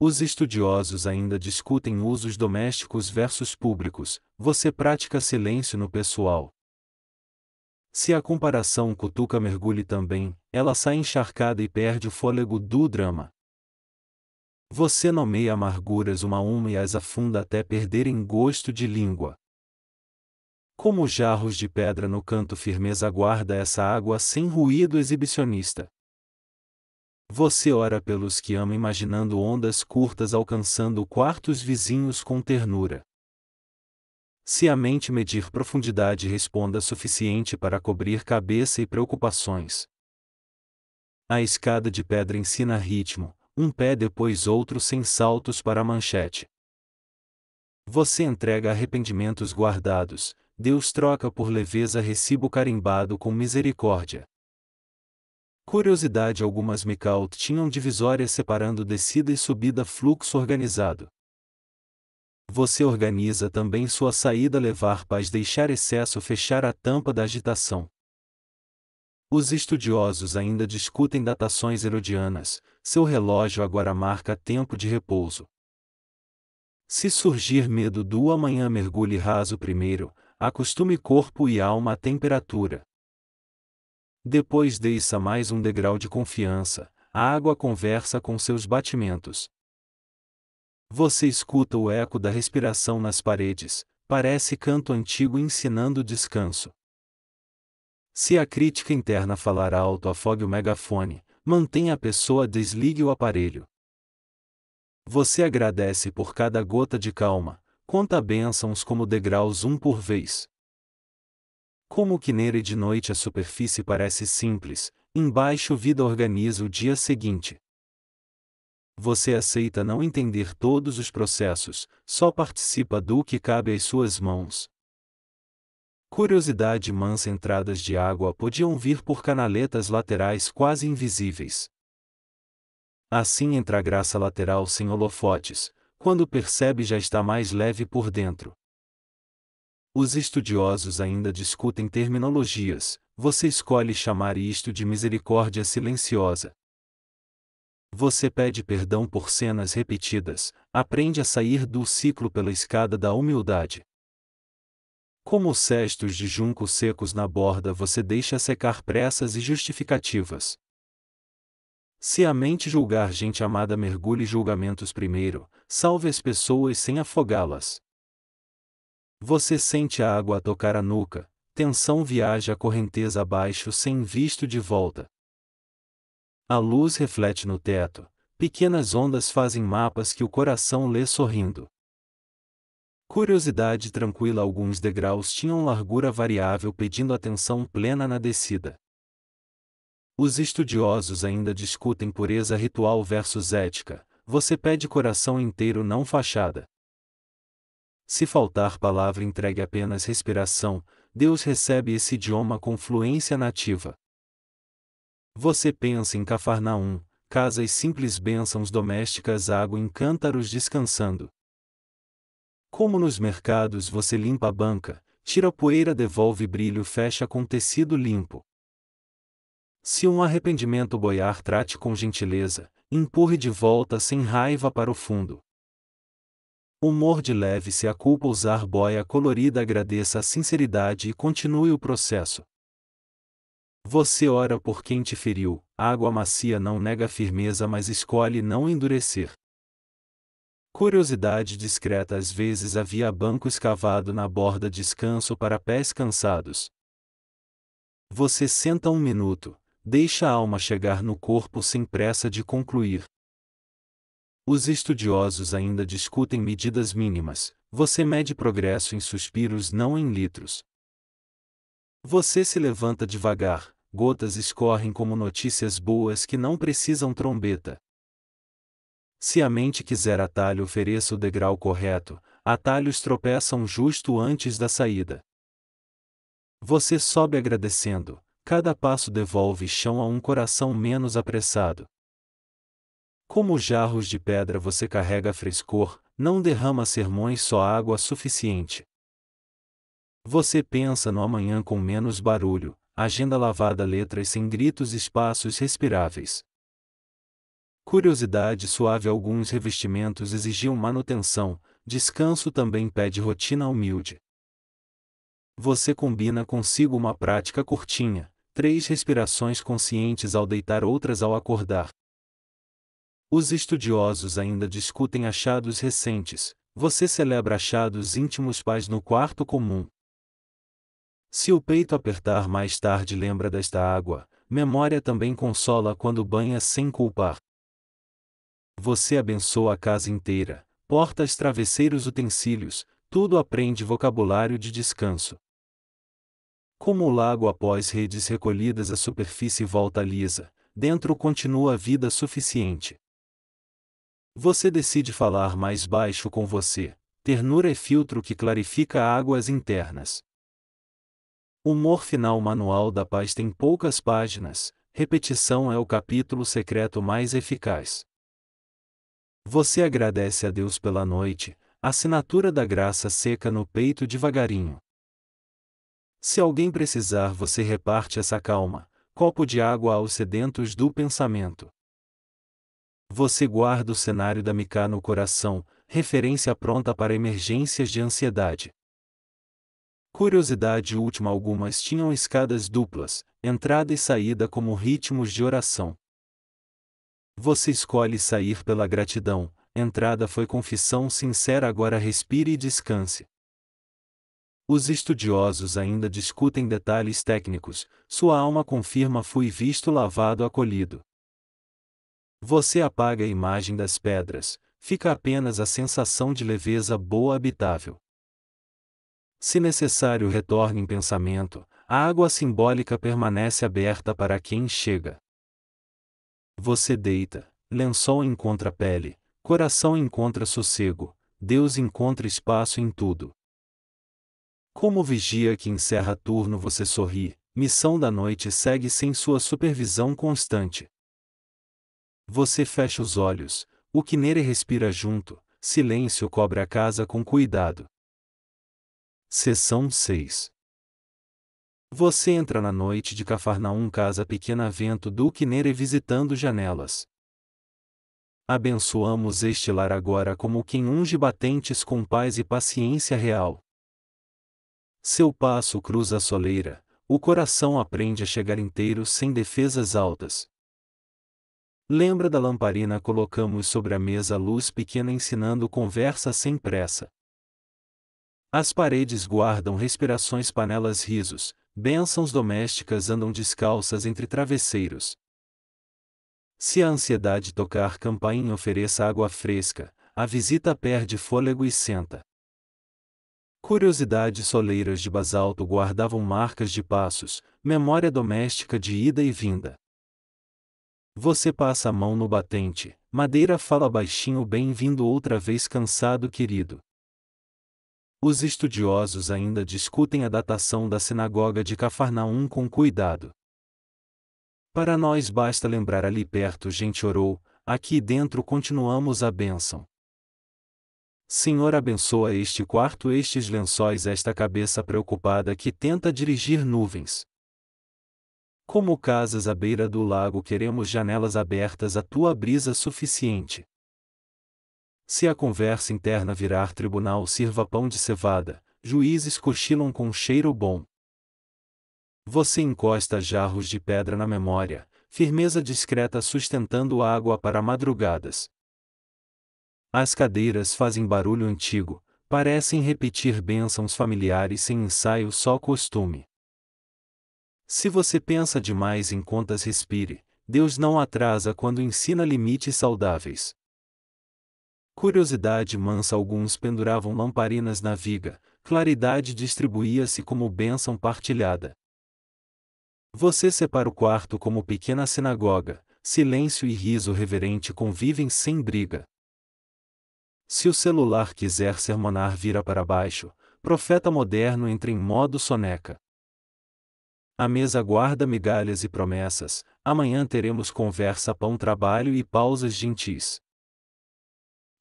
Os estudiosos ainda discutem usos domésticos versus públicos. Você pratica silêncio no pessoal. Se a comparação cutuca mergulhe também, ela sai encharcada e perde o fôlego do drama. Você nomeia amarguras uma a uma e as afunda até perderem gosto de língua. Como jarros de pedra no canto, firmeza guarda essa água sem ruído exibicionista. Você ora pelos que ama imaginando ondas curtas alcançando quartos vizinhos com ternura. Se a mente medir profundidade responda suficiente para cobrir cabeça e preocupações. A escada de pedra ensina ritmo, um pé depois outro sem saltos para a manchete. Você entrega arrependimentos guardados, Deus troca por leveza recibo carimbado com misericórdia. Curiosidade: algumas Micaut tinham divisórias separando descida e subida, fluxo organizado. Você organiza também sua saída, levar paz, deixar excesso, fechar a tampa da agitação. Os estudiosos ainda discutem datações herodianas, seu relógio agora marca tempo de repouso. Se surgir medo do amanhã, mergulhe raso primeiro, acostume corpo e alma à temperatura. Depois desça mais um degrau de confiança, a água conversa com seus batimentos. Você escuta o eco da respiração nas paredes, parece canto antigo ensinando descanso. Se a crítica interna falar alto, afogue o megafone, mantenha a pessoa, desligue o aparelho. Você agradece por cada gota de calma, conta bênçãos como degraus um por vez. Como que nele de noite a superfície parece simples, embaixo vida organiza o dia seguinte. Você aceita não entender todos os processos, só participa do que cabe às suas mãos. Curiosidade mansa: entradas de água podiam vir por canaletas laterais quase invisíveis. Assim entra a graça lateral sem holofotes, quando percebe já está mais leve por dentro. Os estudiosos ainda discutem terminologias, você escolhe chamar isto de misericórdia silenciosa. Você pede perdão por cenas repetidas, aprende a sair do ciclo pela escada da humildade. Como cestos de juncos secos na borda, você deixa secar pressas e justificativas. Se a mente julgar gente amada, mergulhe julgamentos primeiro, salve as pessoas sem afogá-las. Você sente a água a tocar a nuca, tensão viaja a correnteza abaixo sem visto de volta. A luz reflete no teto, pequenas ondas fazem mapas que o coração lê sorrindo. Curiosidade tranquila: alguns degraus tinham largura variável pedindo atenção plena na descida. Os estudiosos ainda discutem pureza ritual versus ética, você pede coração inteiro, não fachada. Se faltar palavra, entregue apenas respiração, Deus recebe esse idioma com fluência nativa. Você pensa em Cafarnaum, casas simples, bênçãos domésticas, água em cântaros descansando. Como nos mercados, você limpa a banca, tira a poeira, devolve brilho, fecha com tecido limpo. Se um arrependimento boiar, trate com gentileza, empurre de volta sem raiva para o fundo. Humor de leve: se a culpa usar boia colorida, agradeça a sinceridade e continue o processo. Você ora por quem te feriu, água macia não nega firmeza mas escolhe não endurecer. Curiosidade discreta: às vezes havia banco escavado na borda, descanso para pés cansados. Você senta um minuto, deixa a alma chegar no corpo sem pressa de concluir. Os estudiosos ainda discutem medidas mínimas, você mede progresso em suspiros, não em litros. Você se levanta devagar, gotas escorrem como notícias boas que não precisam trombeta. Se a mente quiser atalho, ofereça o degrau correto, atalhos tropeçam justo antes da saída. Você sobe agradecendo, cada passo devolve chão a um coração menos apressado. Como jarros de pedra você carrega frescor, não derrama sermões, só água suficiente. Você pensa no amanhã com menos barulho, agenda lavada, letras sem gritos, espaços respiráveis. Curiosidade suave. Alguns revestimentos exigiam manutenção, descanso também pede rotina humilde. Você combina consigo uma prática curtinha, 3 respirações conscientes ao deitar, outras ao acordar. Os estudiosos ainda discutem achados recentes. Você celebra achados íntimos. Paz no quarto comum. Se o peito apertar mais tarde, lembra desta água. Memória também consola quando banha sem culpar. Você abençoa a casa inteira, portas, travesseiros, utensílios, tudo aprende vocabulário de descanso. Como o lago após redes recolhidas, a superfície volta lisa, dentro continua a vida suficiente. Você decide falar mais baixo com você. Ternura é filtro que clarifica águas internas. Humor final. Manual da Paz tem poucas páginas, repetição é o capítulo secreto mais eficaz. Você agradece a Deus pela noite, assinatura da graça seca no peito devagarinho. Se alguém precisar, você reparte essa calma, copo de água aos sedentos do pensamento. Você guarda o cenário da Mica no coração, referência pronta para emergências de ansiedade. Curiosidade última. Algumas tinham escadas duplas, entrada e saída como ritmos de oração. Você escolhe sair pela gratidão, entrada foi confissão sincera. Agora respire e descanse. Os estudiosos ainda discutem detalhes técnicos. Sua alma confirma: fui visto, lavado, acolhido. Você apaga a imagem das pedras, fica apenas a sensação de leveza boa, habitável. Se necessário, retorne em pensamento, a água simbólica permanece aberta para quem chega. Você deita, lençol encontra pele, coração encontra sossego, Deus encontra espaço em tudo. Como vigia que encerra turno, você sorri, missão da noite segue sem sua supervisão constante. Você fecha os olhos, o Kinere respira junto, silêncio cobre a casa com cuidado. Seção 6. Você entra na noite de Cafarnaum, casa pequena, vento do Kinere visitando janelas. Abençoamos este lar agora como quem unge batentes com paz e paciência real. Seu passo cruza a soleira, o coração aprende a chegar inteiro sem defesas altas. Lembra da lamparina? Colocamos sobre a mesa a luz pequena ensinando conversa sem pressa. As paredes guardam respirações, panelas, risos, bênçãos domésticas andam descalças entre travesseiros. Se a ansiedade tocar campainha, ofereça água fresca, a visita perde fôlego e senta. Curiosidade. Soleiras de basalto guardavam marcas de passos, memória doméstica de ida e vinda. Você passa a mão no batente, madeira fala baixinho: bem-vindo outra vez, cansado, querido. Os estudiosos ainda discutem a datação da sinagoga de Cafarnaum com cuidado. Para nós basta lembrar: ali perto gente orou, aqui dentro continuamos a bênção. Senhor, abençoa este quarto, estes lençóis, esta cabeça preocupada que tenta dirigir nuvens. Como casas à beira do lago, queremos janelas abertas, a tua brisa suficiente. Se a conversa interna virar tribunal, sirva pão de cevada, juízes cochilam com cheiro bom. Você encosta jarros de pedra na memória, firmeza discreta sustentando água para madrugadas. As cadeiras fazem barulho antigo, parecem repetir bênçãos familiares sem ensaio, só costume. Se você pensa demais em contas, respire, Deus não atrasa quando ensina limites saudáveis. Curiosidade mansa. Alguns penduravam lamparinas na viga, claridade distribuía-se como bênção partilhada. Você separa o quarto como pequena sinagoga, silêncio e riso reverente convivem sem briga. Se o celular quiser sermonar, vira para baixo, profeta moderno entra em modo soneca. A mesa guarda migalhas e promessas, amanhã teremos conversa, pão, trabalho e pausas gentis.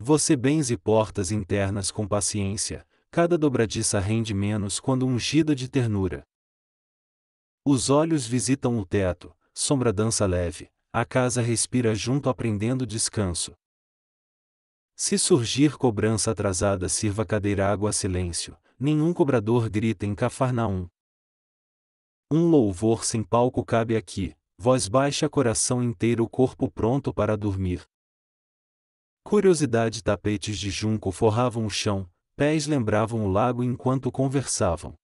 Você benze portas internas com paciência, cada dobradiça rende menos quando ungida de ternura. Os olhos visitam o teto, sombra dança leve, a casa respira junto aprendendo descanso. Se surgir cobrança atrasada, sirva cadeira, água, silêncio, nenhum cobrador grita em Cafarnaum. Um louvor sem palco cabe aqui, voz baixa, coração inteiro, corpo pronto para dormir. Curiosidade, tapetes de junco forravam o chão, pés lembravam o lago enquanto conversavam.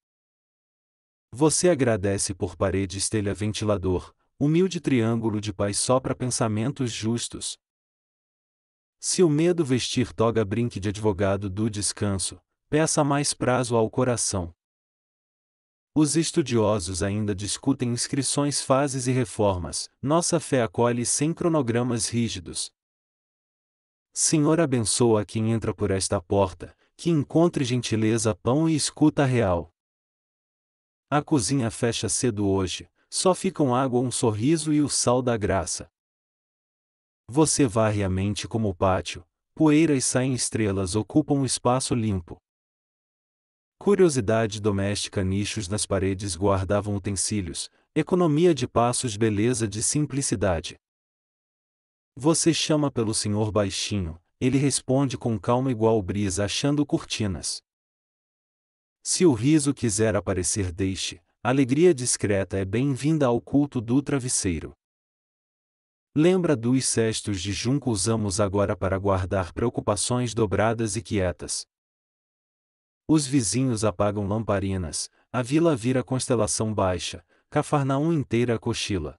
Você agradece por paredes, telha, ventilador, humilde triângulo de paz sopra pensamentos justos. Se o medo vestir toga, brinque de advogado do descanso, peça mais prazo ao coração. Os estudiosos ainda discutem inscrições, fases e reformas, nossa fé acolhe sem cronogramas rígidos. Senhor, abençoa quem entra por esta porta, que encontre gentileza, pão e escuta real. A cozinha fecha cedo hoje, só ficam água, um sorriso e o sal da graça. Você varre a mente como o pátio, poeiras saem, estrelas ocupam o espaço limpo. Curiosidade doméstica, nichos nas paredes guardavam utensílios, economia de passos, beleza de simplicidade. Você chama pelo Senhor baixinho, ele responde com calma igual brisa achando cortinas. Se o riso quiser aparecer, deixe, alegria discreta é bem-vinda ao culto do travesseiro. Lembra dos cestos de junco, usamos agora para guardar preocupações dobradas e quietas. Os vizinhos apagam lamparinas, a vila vira constelação baixa, Cafarnaum inteira cochila.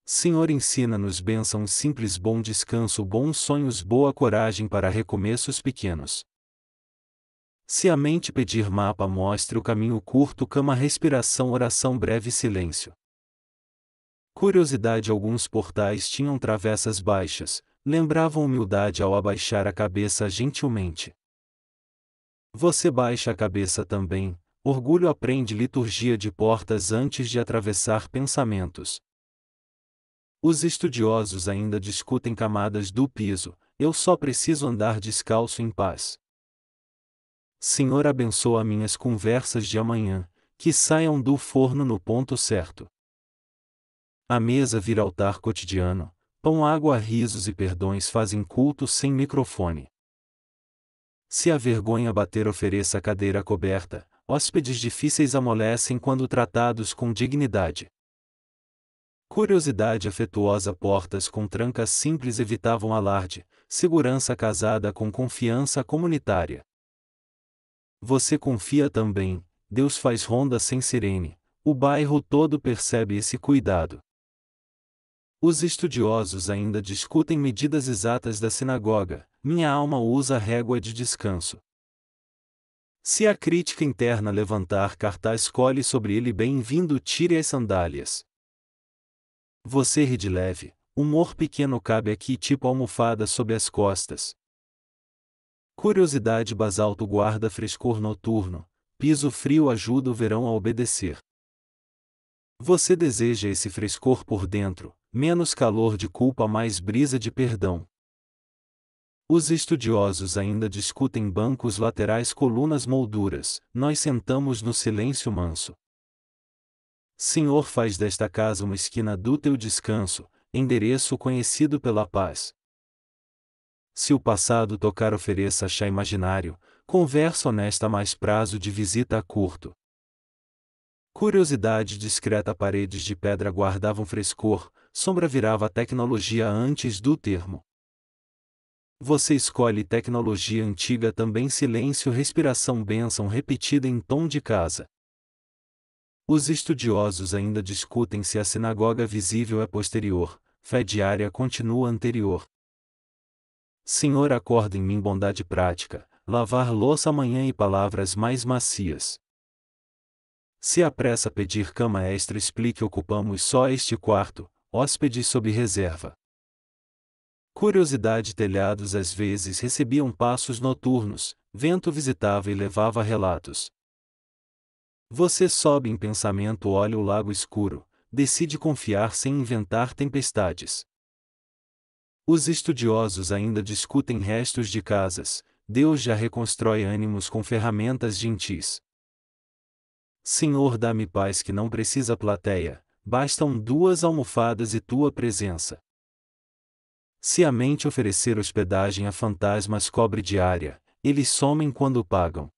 Senhor, ensina-nos bênçãos simples, bom descanso, bons sonhos, boa coragem para recomeços pequenos. Se a mente pedir mapa, mostre o caminho curto, cama, respiração, oração, breve silêncio. Curiosidade, alguns portais tinham travessas baixas, lembravam humildade ao abaixar a cabeça gentilmente. Você baixa a cabeça também, orgulho aprende liturgia de portas antes de atravessar pensamentos. Os estudiosos ainda discutem camadas do piso, eu só preciso andar descalço em paz. Senhor, abençoa minhas conversas de amanhã, que saiam do forno no ponto certo. A mesa vira altar cotidiano, pão, água, risos e perdões fazem culto sem microfone. Se a vergonha bater, ofereça a cadeira coberta, hóspedes difíceis amolecem quando tratados com dignidade. Curiosidade afetuosa, portas com trancas simples evitavam alarde, segurança casada com confiança comunitária. Você confia também, Deus faz ronda sem sirene, o bairro todo percebe esse cuidado. Os estudiosos ainda discutem medidas exatas da sinagoga, minha alma usa régua de descanso. Se a crítica interna levantar cartaz, escolhe sobre ele, bem-vindo, tire as sandálias. Você ri de leve, humor pequeno cabe aqui, tipo almofada sob as costas. Curiosidade, basalto guarda frescor noturno, piso frio ajuda o verão a obedecer. Você deseja esse frescor por dentro, menos calor de culpa, mais brisa de perdão. Os estudiosos ainda discutem bancos laterais, colunas, molduras, nós sentamos no silêncio manso. Senhor, faz desta casa uma esquina do teu descanso, endereço conhecido pela paz. Se o passado tocar, ofereça chá imaginário, conversa honesta, mais prazo de visita a curto. Curiosidade discreta, paredes de pedra guardavam frescor, sombra virava tecnologia antes do termo. Você escolhe tecnologia antiga também, silêncio, respiração, bênção repetida em tom de casa. Os estudiosos ainda discutem se a sinagoga visível é posterior, fé diária continua anterior. Senhor, acorda em mim bondade prática, lavar louça amanhã e palavras mais macias. Se apressa pedir cama extra, explique ocupamos só este quarto, hóspedes sob reserva. Curiosidade, telhados às vezes recebiam passos noturnos, vento visitava e levava relatos. Você sobe em pensamento, olha o lago escuro, decide confiar sem inventar tempestades. Os estudiosos ainda discutem restos de casas, Deus já reconstrói ânimos com ferramentas gentis. Senhor, dá-me paz que não precisa plateia, bastam 2 almofadas e tua presença. Se a mente oferecer hospedagem a fantasmas cobre diária, eles somem quando pagam.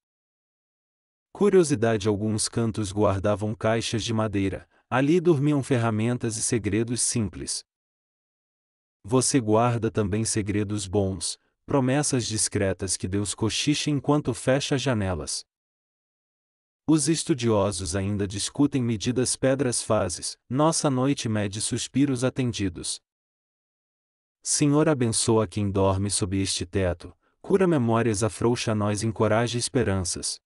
Curiosidade: alguns cantos guardavam caixas de madeira, ali dormiam ferramentas e segredos simples. Você guarda também segredos bons, promessas discretas que Deus cochicha enquanto fecha janelas. Os estudiosos ainda discutem medidas pedras fases, nossa noite mede suspiros atendidos. Senhor, abençoa quem dorme sob este teto, cura memórias, afrouxa nós, encoraja esperanças.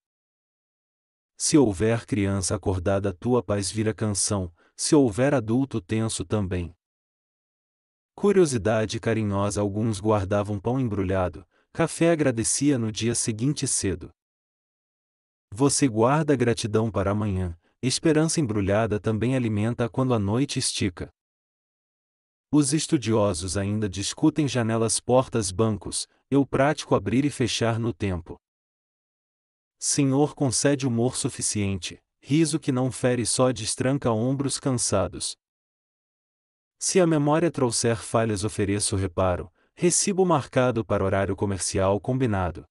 Se houver criança acordada, tua paz vira canção, se houver adulto tenso também. Curiosidade carinhosa: alguns guardavam pão embrulhado, café agradecia no dia seguinte cedo. Você guarda gratidão para amanhã, esperança embrulhada também alimenta quando a noite estica. Os estudiosos ainda discutem janelas, portas, bancos, eu pratico abrir e fechar no tempo. Senhor, concede humor suficiente, riso que não fere, só destranca ombros cansados. Se a memória trouxer falhas, ofereço reparo, recibo marcado para horário comercial combinado.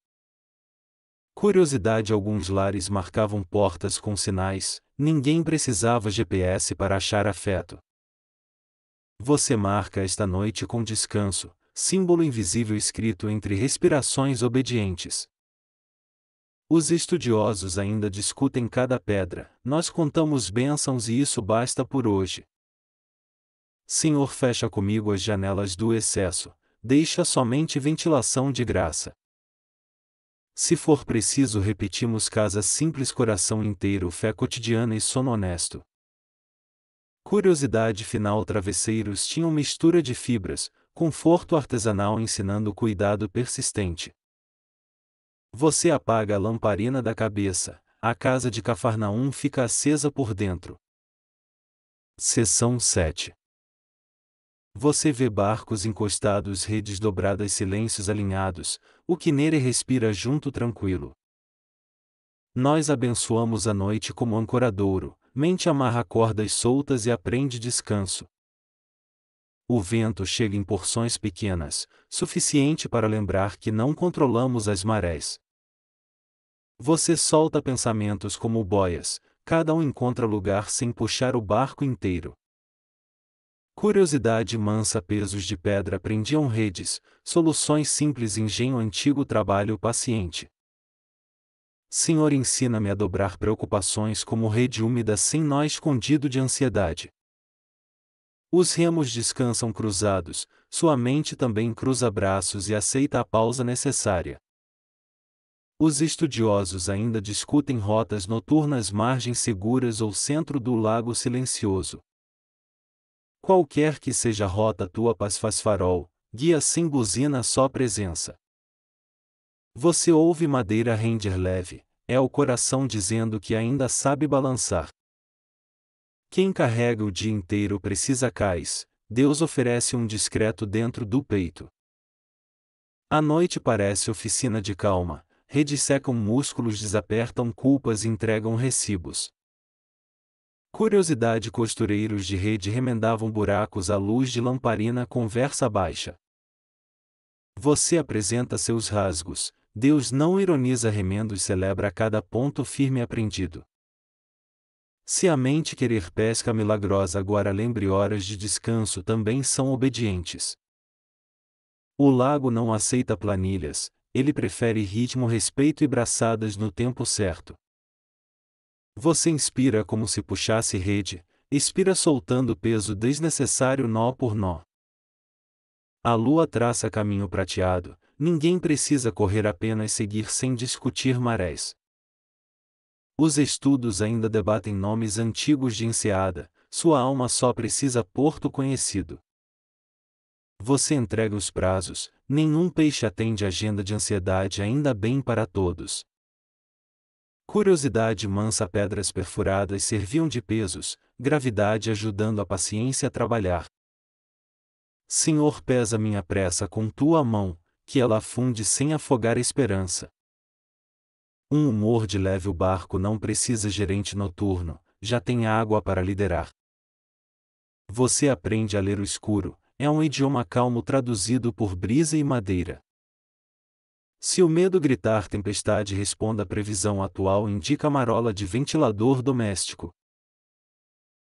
Curiosidade: alguns lares marcavam portas com sinais, ninguém precisava GPS para achar afeto. Você marca esta noite com descanso, símbolo invisível escrito entre respirações obedientes. Os estudiosos ainda discutem cada pedra, nós contamos bênçãos e isso basta por hoje. Senhor, fecha comigo as janelas do excesso, deixa somente ventilação de graça. Se for preciso, repetimos casa simples, coração inteiro, fé cotidiana e sono honesto. Curiosidade final: travesseiros tinham mistura de fibras, conforto artesanal ensinando cuidado persistente. Você apaga a lamparina da cabeça, a casa de Cafarnaum fica acesa por dentro. Seção 7. Você vê barcos encostados, redes dobradas, silêncios alinhados, o Kinere respira junto tranquilo. Nós abençoamos a noite como ancoradouro, mente amarra cordas soltas e aprende descanso. O vento chega em porções pequenas, suficiente para lembrar que não controlamos as marés. Você solta pensamentos como boias, cada um encontra lugar sem puxar o barco inteiro. Curiosidade mansa: pesos de pedra prendiam redes, soluções simples, engenho antigo, trabalho paciente. Senhor, ensina-me a dobrar preocupações como rede úmida sem nó escondido de ansiedade. Os remos descansam cruzados, sua mente também cruza braços e aceita a pausa necessária. Os estudiosos ainda discutem rotas noturnas, margens seguras ou centro do lago silencioso. Qualquer que seja a rota, tua paz faz farol, guia sem buzina, só presença. Você ouve madeira render leve, é o coração dizendo que ainda sabe balançar. Quem carrega o dia inteiro precisa cais, Deus oferece um discreto dentro do peito. A noite parece oficina de calma, redes secam músculos, desapertam culpas, entregam recibos. Curiosidade: costureiros de rede remendavam buracos à luz de lamparina, conversa baixa. Você apresenta seus rasgos, Deus não ironiza remendos, celebra cada ponto firme aprendido. Se a mente querer pesca milagrosa, agora lembre horas de descanso também são obedientes. O lago não aceita planilhas, ele prefere ritmo, respeito e braçadas no tempo certo. Você inspira como se puxasse rede, expira soltando peso desnecessário, nó por nó. A lua traça caminho prateado, ninguém precisa correr, apenas seguir sem discutir marés. Os estudos ainda debatem nomes antigos de enseada, sua alma só precisa porto conhecido. Você entrega os prazos, nenhum peixe atende agenda de ansiedade, ainda bem para todos. Curiosidade mansa: pedras perfuradas serviam de pesos, gravidade ajudando a paciência a trabalhar. Senhor, pesa minha pressa com tua mão, que ela afunde sem afogar a esperança. Um humor de leve: o barco não precisa gerente noturno, já tem água para liderar. Você aprende a ler o escuro, é um idioma calmo traduzido por brisa e madeira. Se o medo gritar tempestade, responda: a previsão atual indica marola de ventilador doméstico.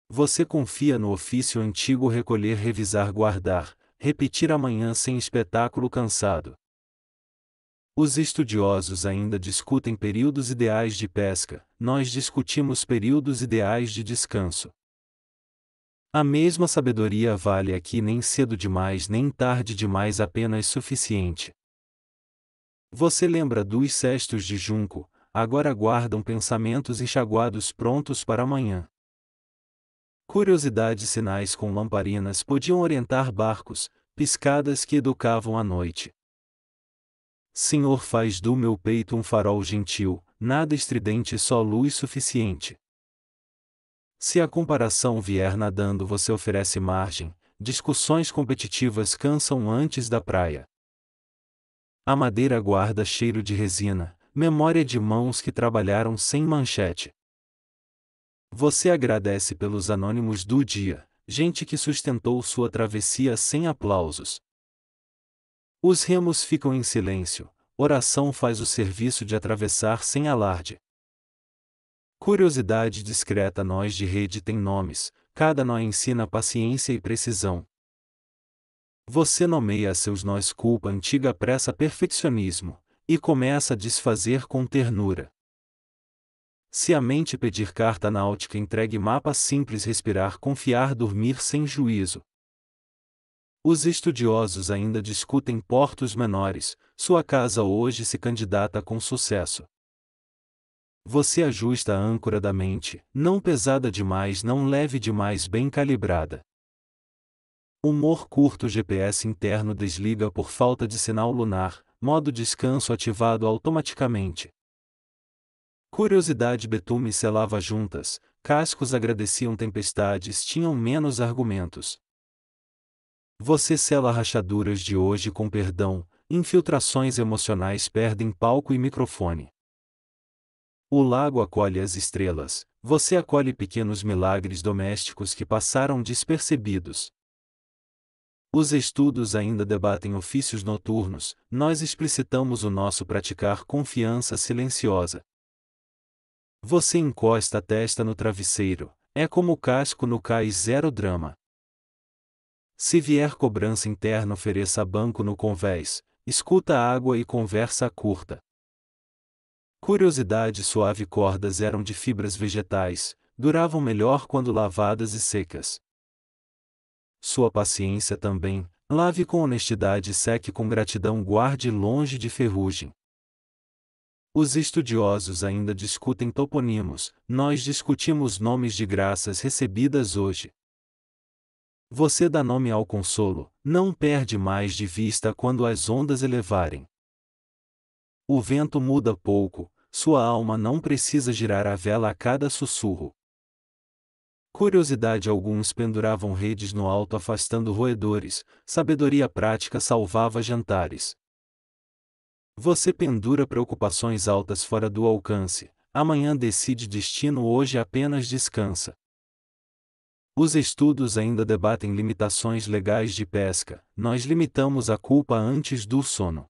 Você confia no ofício antigo: recolher, revisar, guardar, repetir amanhã sem espetáculo cansado. Os estudiosos ainda discutem períodos ideais de pesca, nós discutimos períodos ideais de descanso. A mesma sabedoria vale aqui: nem cedo demais nem tarde demais, apenas suficiente. Você lembra dos cestos de junco, agora guardam pensamentos enxaguados prontos para amanhã. Curiosidade: sinais com lamparinas podiam orientar barcos, piscadas que educavam a noite. Senhor, faz do meu peito um farol gentil, nada estridente, só luz suficiente. Se a comparação vier nadando, você oferece margem, discussões competitivas cansam antes da praia. A madeira guarda cheiro de resina, memória de mãos que trabalharam sem manchete. Você agradece pelos anônimos do dia, gente que sustentou sua travessia sem aplausos. Os remos ficam em silêncio, oração faz o serviço de atravessar sem alarde. Curiosidade discreta: nós de rede tem nomes, cada nó ensina paciência e precisão. Você nomeia seus nós: culpa antiga, pressa, perfeccionismo, e começa a desfazer com ternura. Se a mente pedir carta náutica, entregue mapa simples: respirar, confiar, dormir sem juízo. Os estudiosos ainda discutem portos menores, sua casa hoje se candidata com sucesso. Você ajusta a âncora da mente, não pesada demais, não leve demais, bem calibrada. Humor curto: GPS interno desliga por falta de sinal lunar, modo descanso ativado automaticamente. Curiosidade: betume selava juntas, cascos agradeciam tempestades, tinham menos argumentos. Você sela rachaduras de hoje com perdão, infiltrações emocionais perdem palco e microfone. O lago acolhe as estrelas, você acolhe pequenos milagres domésticos que passaram despercebidos. Os estudos ainda debatem ofícios noturnos, nós explicitamos o nosso praticar confiança silenciosa. Você encosta a testa no travesseiro, é como o casco no cais, zero drama. Se vier cobrança interna, ofereça banco no convés, escuta a água e conversa curta. Curiosidade: suave, cordas eram de fibras vegetais, duravam melhor quando lavadas e secas. Sua paciência também, lave com honestidade, seque com gratidão, guarde longe de ferrugem. Os estudiosos ainda discutem toponimos, nós discutimos nomes de graças recebidas hoje. Você dá nome ao consolo, não perde mais de vista quando as ondas elevarem. O vento muda pouco, sua alma não precisa girar a vela a cada sussurro. Curiosidade: alguns penduravam redes no alto afastando roedores, sabedoria prática salvava jantares. Você pendura preocupações altas fora do alcance, amanhã decide destino, hoje apenas descansa. Os estudos ainda debatem limitações legais de pesca, nós limitamos a culpa antes do sono.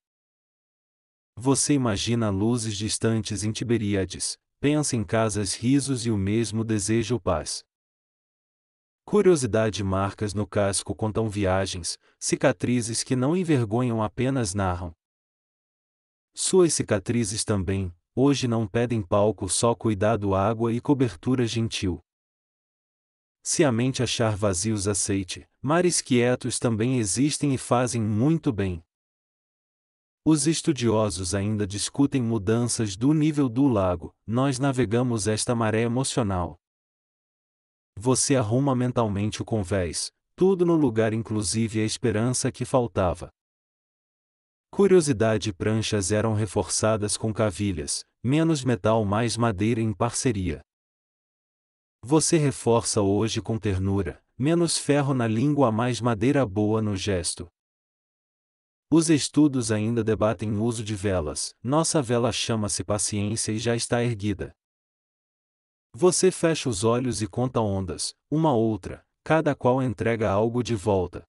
Você imagina luzes distantes em Tiberíades, pensa em casas, risos e o mesmo desejo paz. Curiosidade: marcas no casco contam viagens, cicatrizes que não envergonham, apenas narram. Suas cicatrizes também, hoje não pedem palco, só cuidado, água e cobertura gentil. Se a mente achar vazios, aceite, mares quietos também existem e fazem muito bem. Os estudiosos ainda discutem mudanças do nível do lago, nós navegamos esta maré emocional. Você arruma mentalmente o convés, tudo no lugar, inclusive a esperança que faltava. Curiosidade: pranchas eram reforçadas com cavilhas, menos metal, mais madeira em parceria. Você reforça hoje com ternura, menos ferro na língua, mais madeira boa no gesto. Os estudos ainda debatem o uso de velas, nossa vela chama-se paciência e já está erguida. Você fecha os olhos e conta ondas, uma outra, cada qual entrega algo de volta.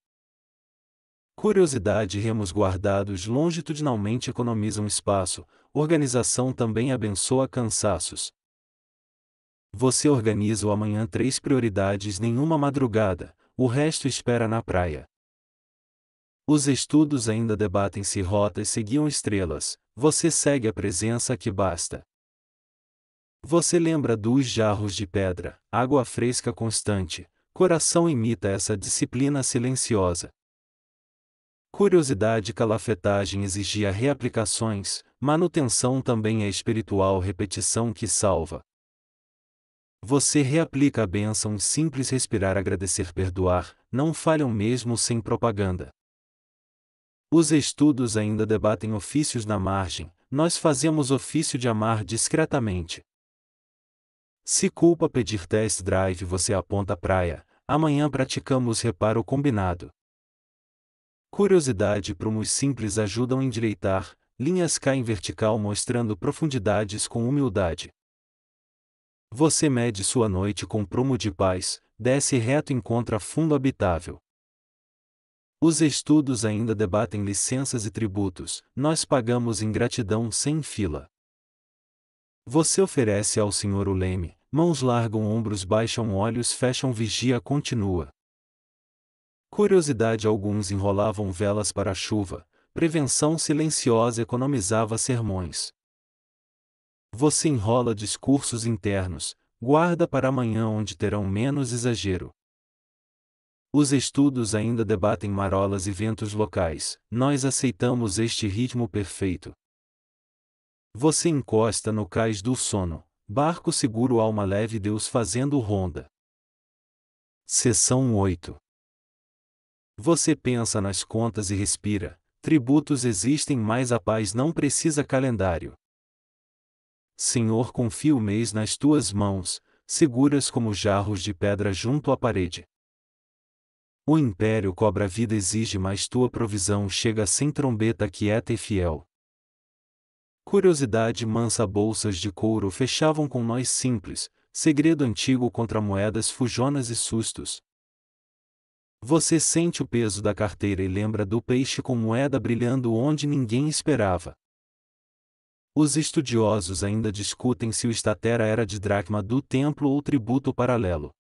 Curiosidade e remos guardados longitudinalmente economizam espaço, organização também abençoa cansaços. Você organiza o amanhã 3 prioridades nenhuma madrugada, o resto espera na praia. Os estudos ainda debatem se rotas seguiam estrelas, você segue a presença que basta. Você lembra dos jarros de pedra, água fresca constante, coração imita essa disciplina silenciosa. Curiosidade e calafetagem exigia reaplicações, manutenção também é espiritual repetição que salva. Você reaplica a bênção simples respirar agradecer perdoar, não falham mesmo sem propaganda. Os estudos ainda debatem ofícios na margem, nós fazemos ofício de amar discretamente. Se culpa pedir test drive você aponta a praia, amanhã praticamos reparo combinado. Curiosidade e prumos simples ajudam a endireitar, linhas caem vertical mostrando profundidades com humildade. Você mede sua noite com prumo de paz, desce reto e encontra fundo habitável. Os estudos ainda debatem licenças e tributos, nós pagamos em gratidão sem fila. Você oferece ao Senhor o leme, mãos largam ombros baixam olhos fecham vigia continua. Curiosidade alguns enrolavam velas para a chuva, prevenção silenciosa economizava sermões. Você enrola discursos internos, guarda para amanhã onde terão menos exagero. Os estudos ainda debatem marolas e ventos locais, nós aceitamos este ritmo perfeito. Você encosta no cais do sono, barco seguro alma leve Deus fazendo ronda. Seção 8. Você pensa nas contas e respira, tributos existem mas a paz não precisa calendário. Senhor confia o mês nas tuas mãos, seguras como jarros de pedra junto à parede. O império cobra vida exige mas tua provisão chega sem trombeta quieta e fiel. Curiosidade mansa bolsas de couro fechavam com nós simples, segredo antigo contra moedas fujonas e sustos. Você sente o peso da carteira e lembra do peixe com moeda brilhando onde ninguém esperava. Os estudiosos ainda discutem se o estatera era de dracma do templo ou tributo paralelo.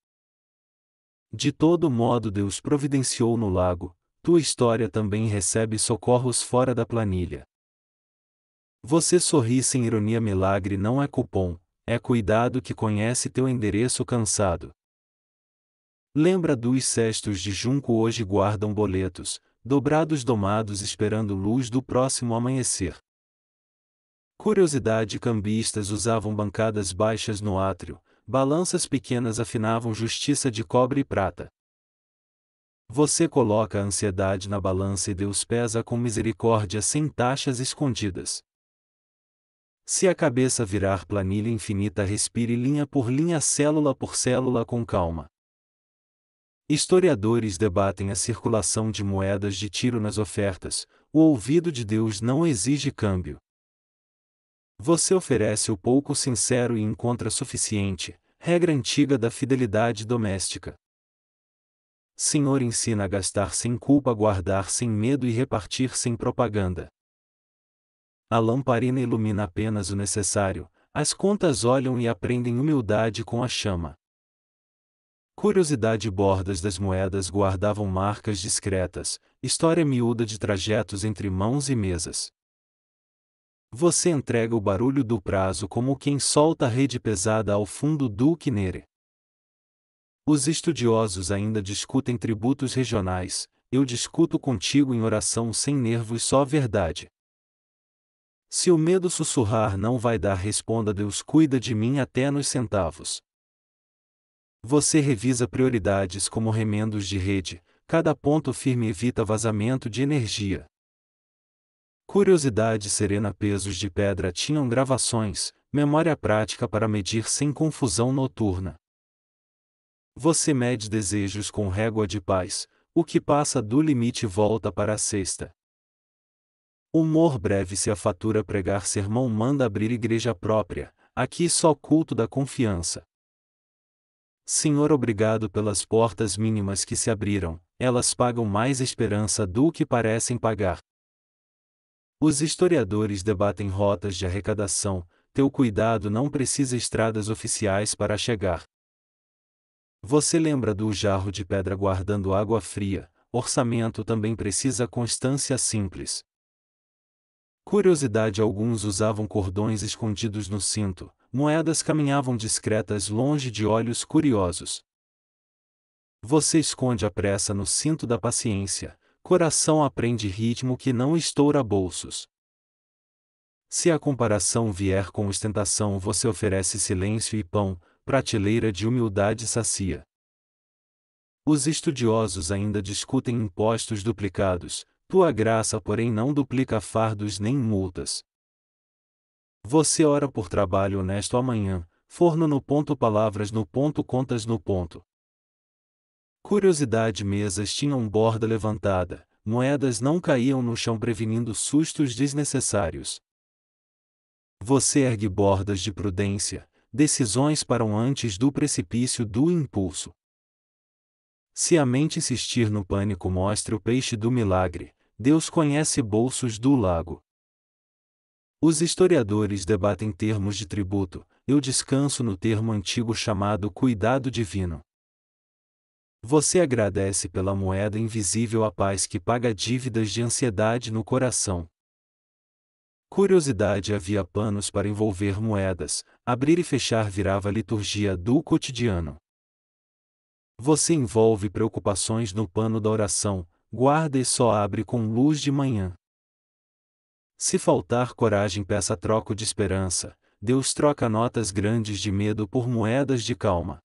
De todo modo Deus providenciou no lago, tua história também recebe socorros fora da planilha. Você sorri sem ironia milagre não é cupom, é cuidado que conhece teu endereço cansado. Lembra dos cestos de junco hoje guardam boletos, dobrados domados esperando luz do próximo amanhecer. Curiosidade cambistas usavam bancadas baixas no átrio, balanças pequenas afinavam justiça de cobre e prata. Você coloca a ansiedade na balança e Deus pesa com misericórdia sem taxas escondidas. Se a cabeça virar planilha infinita respire linha por linha célula por célula com calma. Historiadores debatem a circulação de moedas de tiro nas ofertas, o ouvido de Deus não exige câmbio. Você oferece o pouco sincero e encontra suficiente, regra antiga da fidelidade doméstica. Senhor ensina a gastar sem culpa, guardar sem medo e repartir sem propaganda. A lamparina ilumina apenas o necessário, as contas olham e aprendem humildade com a chama. Curiosidade bordas das moedas guardavam marcas discretas, história miúda de trajetos entre mãos e mesas. Você entrega o barulho do prazo como quem solta a rede pesada ao fundo do quinere. Os estudiosos ainda discutem tributos regionais, eu discuto contigo em oração sem nervos só verdade. Se o medo sussurrar não vai dar responda Deus cuida de mim até nos centavos. Você revisa prioridades como remendos de rede, cada ponto firme evita vazamento de energia. Curiosidade serena pesos de pedra tinham gravações, memória prática para medir sem confusão noturna. Você mede desejos com régua de paz, o que passa do limite volta para a cesta. Humor breve se a fatura pregar sermão manda abrir igreja própria, aqui só culto da confiança. Senhor, obrigado pelas portas mínimas que se abriram, elas pagam mais esperança do que parecem pagar. Os historiadores debatem rotas de arrecadação, teu cuidado não precisa estradas oficiais para chegar. Você lembra do jarro de pedra guardando água fria, orçamento também precisa constância simples. Curiosidade: alguns usavam cordões escondidos no cinto, moedas caminhavam discretas longe de olhos curiosos. Você esconde a pressa no cinto da paciência, coração aprende ritmo que não estoura bolsos. Se a comparação vier com ostentação, você oferece silêncio e pão, prateleira de humildade sacia. Os estudiosos ainda discutem impostos duplicados, tua graça, porém, não duplica fardos nem multas. Você ora por trabalho honesto amanhã, forno no ponto, palavras no ponto, contas no ponto. Curiosidade: mesas tinham borda levantada, moedas não caíam no chão, prevenindo sustos desnecessários. Você ergue bordas de prudência, decisões param antes do precipício do impulso. Se a mente insistir no pânico, mostre o peixe do milagre, Deus conhece bolsos do lago. Os historiadores debatem termos de tributo, eu descanso no termo antigo chamado cuidado divino. Você agradece pela moeda invisível, a paz que paga dívidas de ansiedade no coração. Curiosidade: havia panos para envolver moedas, abrir e fechar virava liturgia do cotidiano. Você envolve preocupações no pano da oração, guarda e só abre com luz de manhã. Se faltar coragem, peça troco de esperança, Deus troca notas grandes de medo por moedas de calma.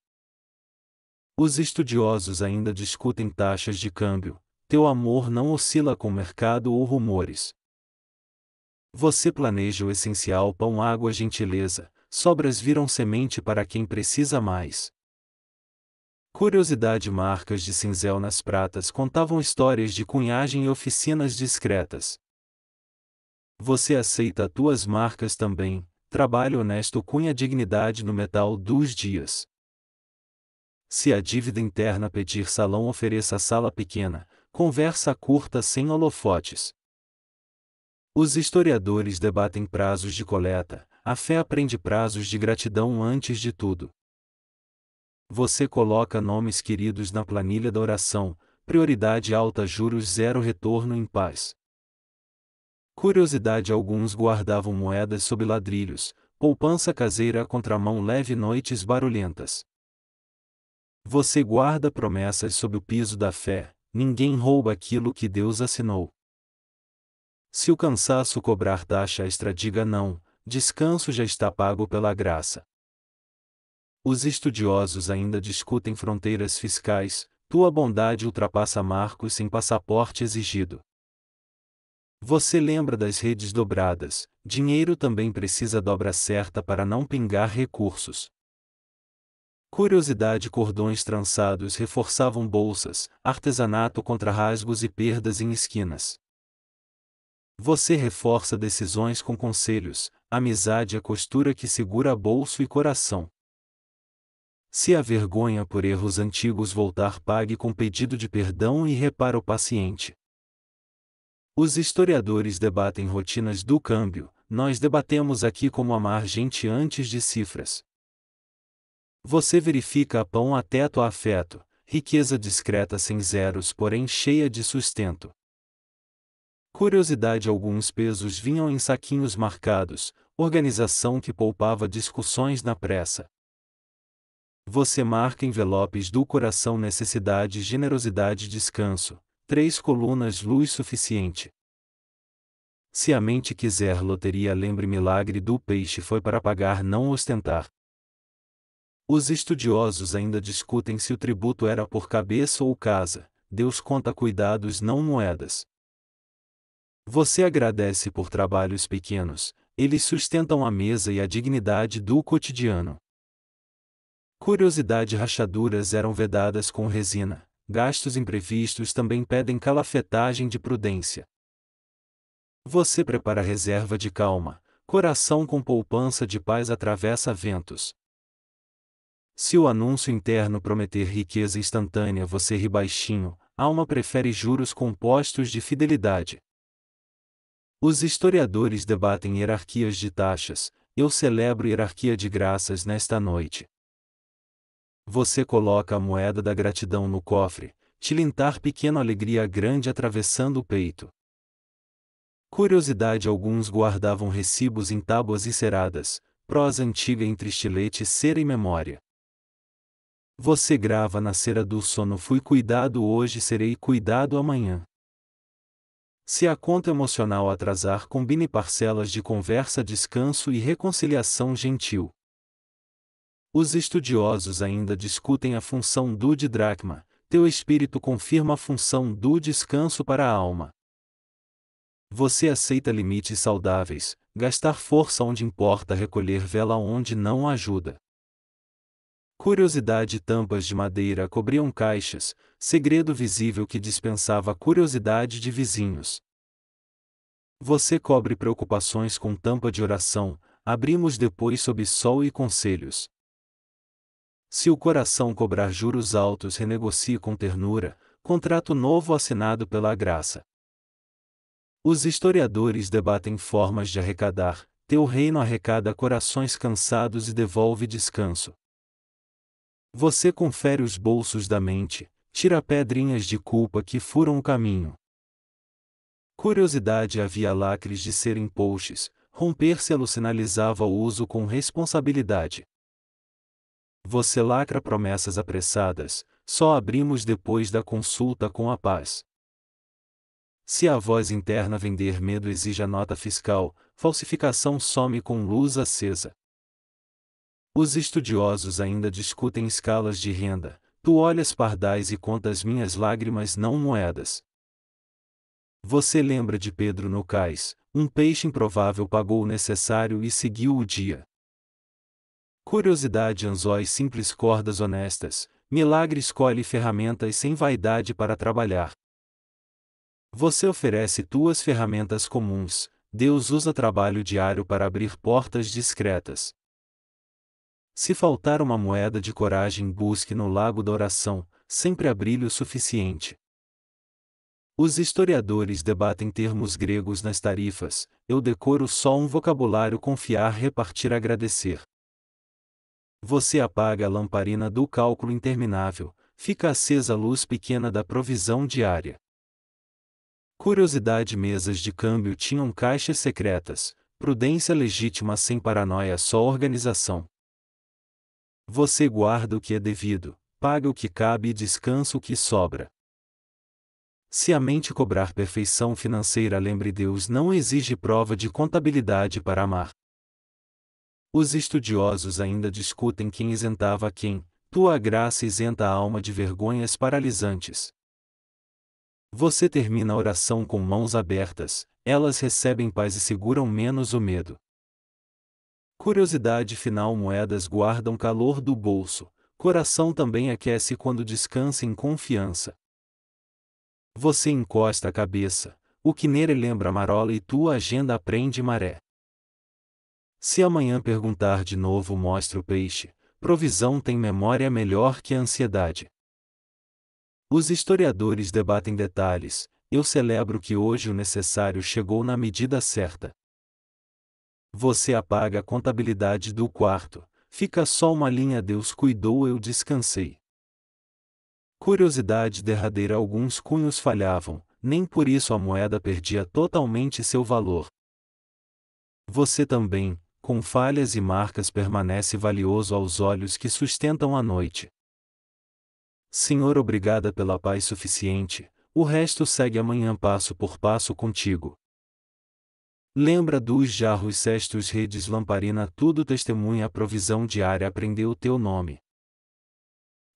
Os estudiosos ainda discutem taxas de câmbio, teu amor não oscila com mercado ou rumores. Você planeja o essencial: pão, água, gentileza, sobras viram semente para quem precisa mais. Curiosidade: marcas de cinzel nas pratas contavam histórias de cunhagem e oficinas discretas. Você aceita tuas marcas também, trabalho honesto cunha dignidade no metal dos dias. Se a dívida interna pedir salão, ofereça sala pequena, conversa curta sem holofotes. Os historiadores debatem prazos de coleta, a fé aprende prazos de gratidão antes de tudo. Você coloca nomes queridos na planilha da oração, prioridade alta, juros zero, retorno em paz. Curiosidade: alguns guardavam moedas sob ladrilhos, poupança caseira, contramão leve, noites barulhentas. Você guarda promessas sob o piso da fé, ninguém rouba aquilo que Deus assinou. Se o cansaço cobrar taxa extra, diga não, descanso já está pago pela graça. Os estudiosos ainda discutem fronteiras fiscais, tua bondade ultrapassa marcos sem passaporte exigido. Você lembra das redes dobradas, dinheiro também precisa dobra certa para não pingar recursos. Curiosidade: cordões trançados reforçavam bolsas, artesanato contra rasgos e perdas em esquinas. Você reforça decisões com conselhos, amizade é costura que segura bolso e coração. Se a vergonha por erros antigos voltar, pague com pedido de perdão e repara o paciente. Os historiadores debatem rotinas do câmbio, nós debatemos aqui como amar gente antes de cifras. Você verifica a pão a teto, a afeto, riqueza discreta sem zeros, porém cheia de sustento. Curiosidade: alguns pesos vinham em saquinhos marcados, organização que poupava discussões na pressa. Você marca envelopes do coração, necessidade, generosidade, descanso, 3 colunas, luz suficiente. Se a mente quiser loteria, lembre milagre do peixe foi para pagar, não ostentar. Os estudiosos ainda discutem se o tributo era por cabeça ou casa, Deus conta cuidados, não moedas. Você agradece por trabalhos pequenos, eles sustentam a mesa e a dignidade do cotidiano. Curiosidade: rachaduras eram vedadas com resina, gastos imprevistos também pedem calafetagem de prudência. Você prepara reserva de calma, coração com poupança de paz atravessa ventos. Se o anúncio interno prometer riqueza instantânea, você ri baixinho, alma prefere juros compostos de fidelidade. Os historiadores debatem hierarquias de taxas, eu celebro hierarquia de graças nesta noite. Você coloca a moeda da gratidão no cofre, tilintar pequeno alegria grande atravessando o peito. Curiosidade: alguns guardavam recibos em tábuas enceradas, prosa antiga entre estilete, cera e memória. Você grava na cera do sono: fui cuidado hoje, serei cuidado amanhã. Se a conta emocional atrasar, combine parcelas de conversa, descanso e reconciliação gentil. Os estudiosos ainda discutem a função do didracma, teu espírito confirma a função do descanso para a alma. Você aceita limites saudáveis, gastar força onde importa, recolher vela onde não ajuda. Curiosidade: tampas de madeira cobriam caixas, segredo visível que dispensava a curiosidade de vizinhos. Você cobre preocupações com tampa de oração, abrimos depois sob sol e conselhos. Se o coração cobrar juros altos, renegocie com ternura, contrato novo assinado pela graça. Os historiadores debatem formas de arrecadar, teu reino arrecada corações cansados e devolve descanso. Você confere os bolsos da mente, tira pedrinhas de culpa que furam o caminho. Curiosidade: havia lacres de serem posts, romper-se-lo sinalizava o uso com responsabilidade. Você lacra promessas apressadas, só abrimos depois da consulta com a paz. Se a voz interna vender medo, exige a nota fiscal, falsificação some com luz acesa. Os estudiosos ainda discutem escalas de renda, tu olhas pardais e contas minhas lágrimas, não moedas. Você lembra de Pedro no cais, um peixe improvável pagou o necessário e seguiu o dia. Curiosidade: anzóis simples, cordas honestas, milagre escolhe ferramentas sem vaidade para trabalhar. Você oferece tuas ferramentas comuns, Deus usa trabalho diário para abrir portas discretas. Se faltar uma moeda de coragem, busque no lago da oração, sempre há brilho suficiente. Os historiadores debatem termos gregos nas tarifas, eu decoro só um vocabulário: confiar, repartir, agradecer. Você apaga a lamparina do cálculo interminável, fica acesa a luz pequena da provisão diária. Curiosidade: mesas de câmbio tinham caixas secretas, prudência legítima sem paranoia, só organização. Você guarda o que é devido, paga o que cabe e descansa o que sobra. Se a mente cobrar perfeição financeira, lembre: Deus não exige prova de contabilidade para amar. Os estudiosos ainda discutem quem isentava a quem, tua graça isenta a alma de vergonhas paralisantes. Você termina a oração com mãos abertas, elas recebem paz e seguram menos o medo. Curiosidade final: moedas guardam calor do bolso, coração também aquece quando descansa em confiança. Você encosta a cabeça, o que nele lembra marola e tua agenda aprende maré. Se amanhã perguntar de novo, mostra o peixe, provisão tem memória melhor que a ansiedade. Os historiadores debatem detalhes, eu celebro que hoje o necessário chegou na medida certa. Você apaga a contabilidade do quarto, fica só uma linha: Deus cuidou, eu descansei. Curiosidade derradeira: alguns cunhos falhavam, nem por isso a moeda perdia totalmente seu valor. Você também, com falhas e marcas, permanece valioso aos olhos que sustentam a noite. Senhor, obrigada pela paz suficiente, o resto segue amanhã passo por passo contigo. Lembra dos jarros, cestos, redes, lamparina, tudo testemunha a provisão diária, aprendeu o teu nome.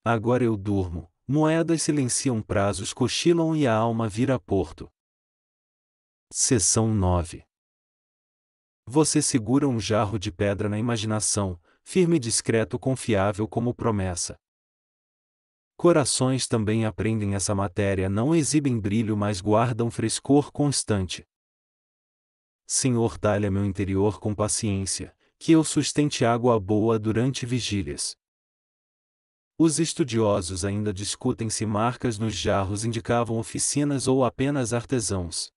Agora eu durmo, moedas silenciam prazos, cochilam e a alma vira porto. Seção 9. Você segura um jarro de pedra na imaginação, firme, discreto, confiável como promessa. Corações também aprendem essa matéria, não exibem brilho, mas guardam frescor constante. Senhor, talha meu interior com paciência, que eu sustente água boa durante vigílias. Os estudiosos ainda discutem se marcas nos jarros indicavam oficinas ou apenas artesãos.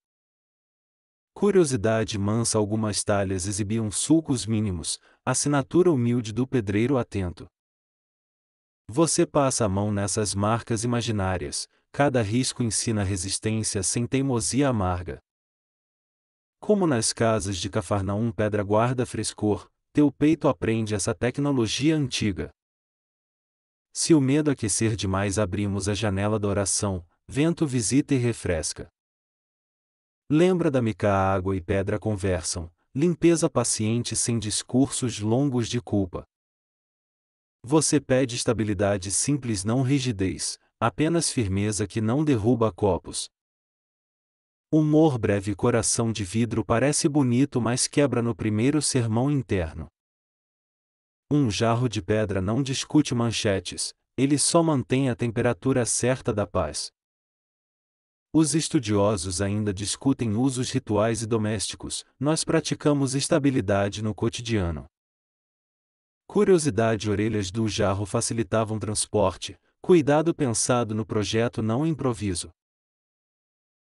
Curiosidade mansa, algumas talhas exibiam sulcos mínimos, assinatura humilde do pedreiro atento. Você passa a mão nessas marcas imaginárias, cada risco ensina resistência sem teimosia amarga. Como nas casas de Cafarnaum, pedra guarda frescor, teu peito aprende essa tecnologia antiga. Se o medo aquecer demais, abrimos a janela da oração, vento visita e refresca. Lembra da mica, água e pedra conversam, limpeza paciente sem discursos longos de culpa. Você pede estabilidade simples, não rigidez, apenas firmeza que não derruba copos. Humor breve, coração de vidro parece bonito, mas quebra no primeiro sermão interno. Um jarro de pedra não discute manchetes, ele só mantém a temperatura certa da paz. Os estudiosos ainda discutem usos rituais e domésticos, nós praticamos estabilidade no cotidiano. Curiosidade, orelhas do jarro facilitavam transporte, cuidado pensado no projeto, não improviso.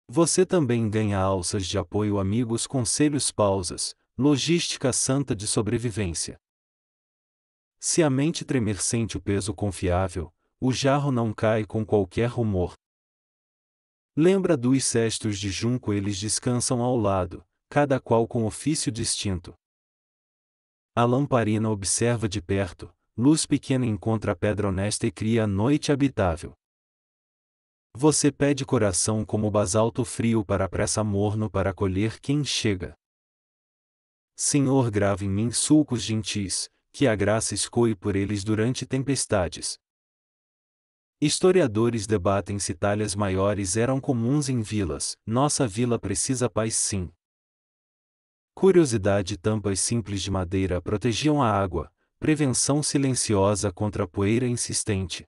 Você também ganha alças de apoio, amigos, conselhos, pausas, logística santa de sobrevivência. Se a mente tremer, sente o peso confiável, o jarro não cai com qualquer rumor. Lembra dos cestos de junco, eles descansam ao lado, cada qual com ofício distinto. A lamparina observa de perto, luz pequena encontra a pedra honesta e cria a noite habitável. Você pede coração como basalto frio para a pressa, morno para acolher quem chega. Senhor, grava em mim sulcos gentis, que a graça escoe por eles durante tempestades. Historiadores debatem se talhas maiores eram comuns em vilas, nossa vila precisa paz sim. Curiosidade, tampas simples de madeira protegiam a água, prevenção silenciosa contra a poeira insistente.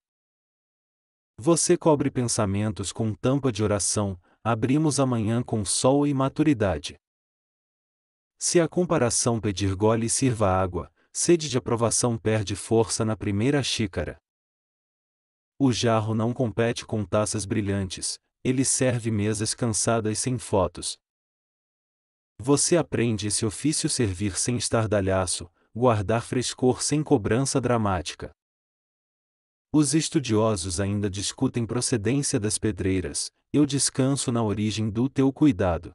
Você cobre pensamentos com tampa de oração, abrimos amanhã com sol e maturidade. Se a comparação pedir gole, sirva água, sede de aprovação perde força na primeira xícara. O jarro não compete com taças brilhantes, ele serve mesas cansadas sem fotos. Você aprende esse ofício, servir sem estardalhaço, guardar frescor sem cobrança dramática. Os estudiosos ainda discutem procedência das pedreiras, eu descanso na origem do teu cuidado.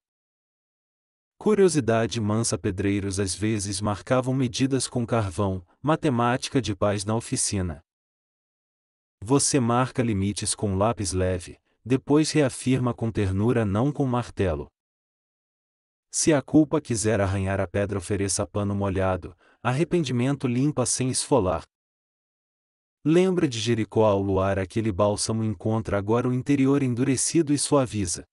Curiosidade mansa, pedreiros às vezes marcavam medidas com carvão, matemática de paz na oficina. Você marca limites com lápis leve, depois reafirma com ternura, não com martelo. Se a culpa quiser arranhar a pedra, ofereça pano molhado, arrependimento limpa sem esfolar. Lembra de Jericó ao luar, aquele bálsamo encontra agora o interior endurecido e suaviza.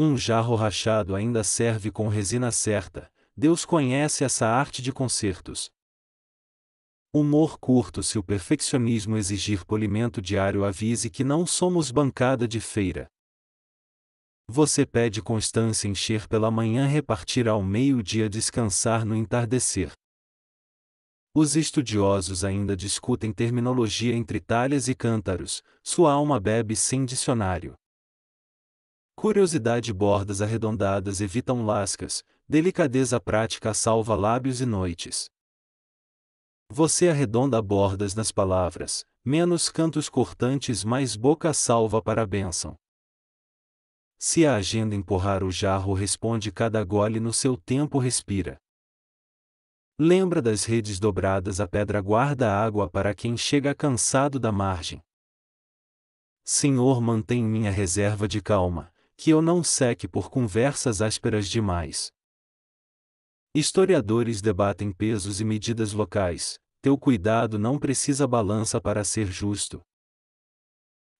Um jarro rachado ainda serve com resina certa, Deus conhece essa arte de concertos. Humor curto, se o perfeccionismo exigir polimento diário, avise que não somos bancada de feira. Você pede constância, encher pela manhã, repartir ao meio-dia, descansar no entardecer. Os estudiosos ainda discutem terminologia entre talhas e cântaros, sua alma bebe sem dicionário. Curiosidade, bordas arredondadas evitam lascas, delicadeza prática salva lábios e noites. Você arredonda bordas nas palavras, menos cantos cortantes, mais boca salva para a bênção. Se a agenda empurrar o jarro, responde cada gole no seu tempo, respira. Lembra das redes dobradas, a pedra guarda água para quem chega cansado da margem. Senhor, mantém minha reserva de calma, que eu não seque por conversas ásperas demais. Historiadores debatem pesos e medidas locais, teu cuidado não precisa balança para ser justo.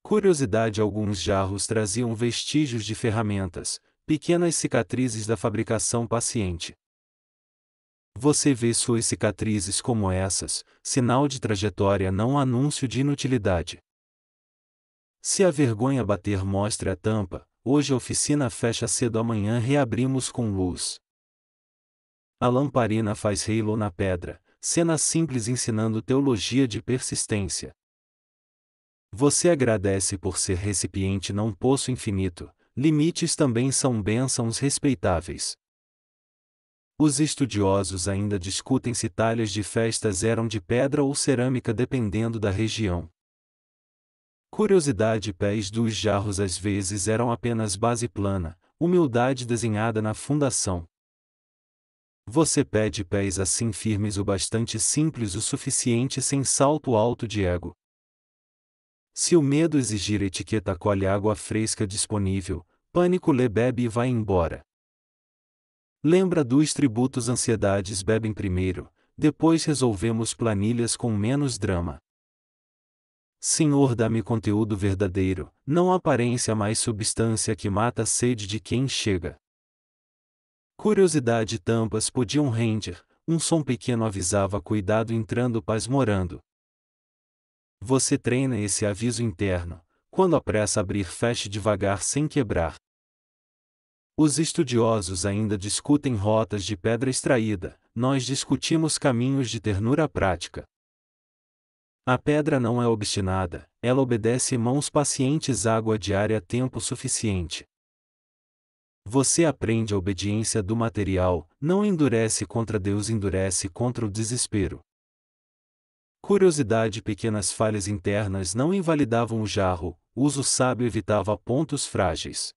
Curiosidade, alguns jarros traziam vestígios de ferramentas, pequenas cicatrizes da fabricação paciente. Você vê suas cicatrizes como essas, sinal de trajetória, não anúncio de inutilidade. Se a vergonha bater, mostre a tampa, hoje a oficina fecha cedo, amanhã reabrimos com luz. A lamparina faz halo na pedra, cena simples ensinando teologia de persistência. Você agradece por ser recipiente não poço infinito, limites também são bênçãos respeitáveis. Os estudiosos ainda discutem se talhas de festas eram de pedra ou cerâmica dependendo da região. Curiosidade: pés dos jarros às vezes eram apenas base plana, humildade desenhada na fundação. Você pede pés assim firmes o bastante simples o suficiente sem salto alto de ego. Se o medo exigir etiqueta, colhe água fresca disponível, pânico lê, bebe e vai embora. Lembra dos tributos: ansiedades bebem primeiro, depois resolvemos planilhas com menos drama. Senhor, dá-me conteúdo verdadeiro, não aparência, mais substância que mata a sede de quem chega. Curiosidade: tampas podiam render, um som pequeno avisava cuidado entrando, paz morando. Você treina esse aviso interno, quando apressa abrir, feche devagar sem quebrar. Os estudiosos ainda discutem rotas de pedra extraída, nós discutimos caminhos de ternura prática. A pedra não é obstinada, ela obedece, mãos pacientes, água diária, tempo suficiente. Você aprende a obediência do material, não endurece contra Deus, endurece contra o desespero. Curiosidade: pequenas falhas internas não invalidavam o jarro, uso sábio evitava pontos frágeis.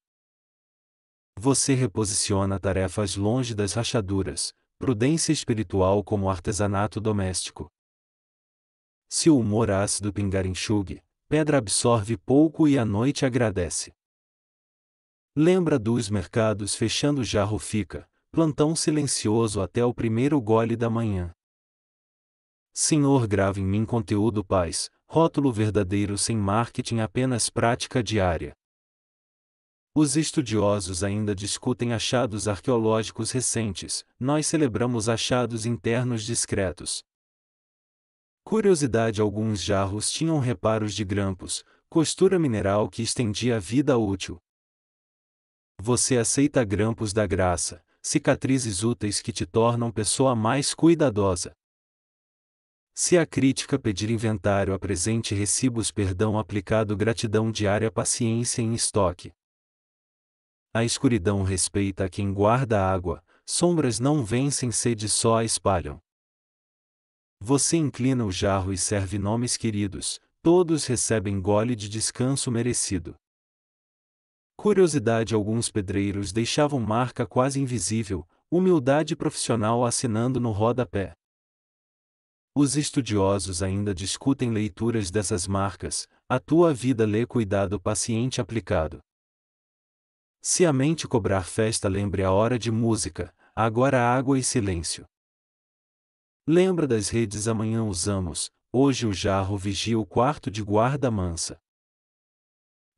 Você reposiciona tarefas longe das rachaduras, prudência espiritual como artesanato doméstico. Se o humor ácido pingar, enxugue, pedra absorve pouco e à noite agradece. Lembra dos mercados fechando, jarro fica, plantão silencioso até o primeiro gole da manhã. Senhor, grava em mim conteúdo, paz, rótulo verdadeiro sem marketing, apenas prática diária. Os estudiosos ainda discutem achados arqueológicos recentes, nós celebramos achados internos discretos. Curiosidade: alguns jarros tinham reparos de grampos, costura mineral que estendia a vida útil. Você aceita grampos da graça, cicatrizes úteis que te tornam pessoa mais cuidadosa. Se a crítica pedir inventário, apresente recibos, perdão aplicado, gratidão diária, paciência em estoque. A escuridão respeita a quem guarda água, sombras não vencem, sede só a espalham. Você inclina o jarro e serve nomes queridos, todos recebem gole de descanso merecido. Curiosidade: alguns pedreiros deixavam marca quase invisível, humildade profissional assinando no rodapé. Os estudiosos ainda discutem leituras dessas marcas, a tua vida lê, cuidado paciente aplicado. Se a mente cobrar festa, lembre a hora de música, agora água e silêncio. Lembra das redes, amanhã usamos, hoje o jarro vigia o quarto de guarda mansa.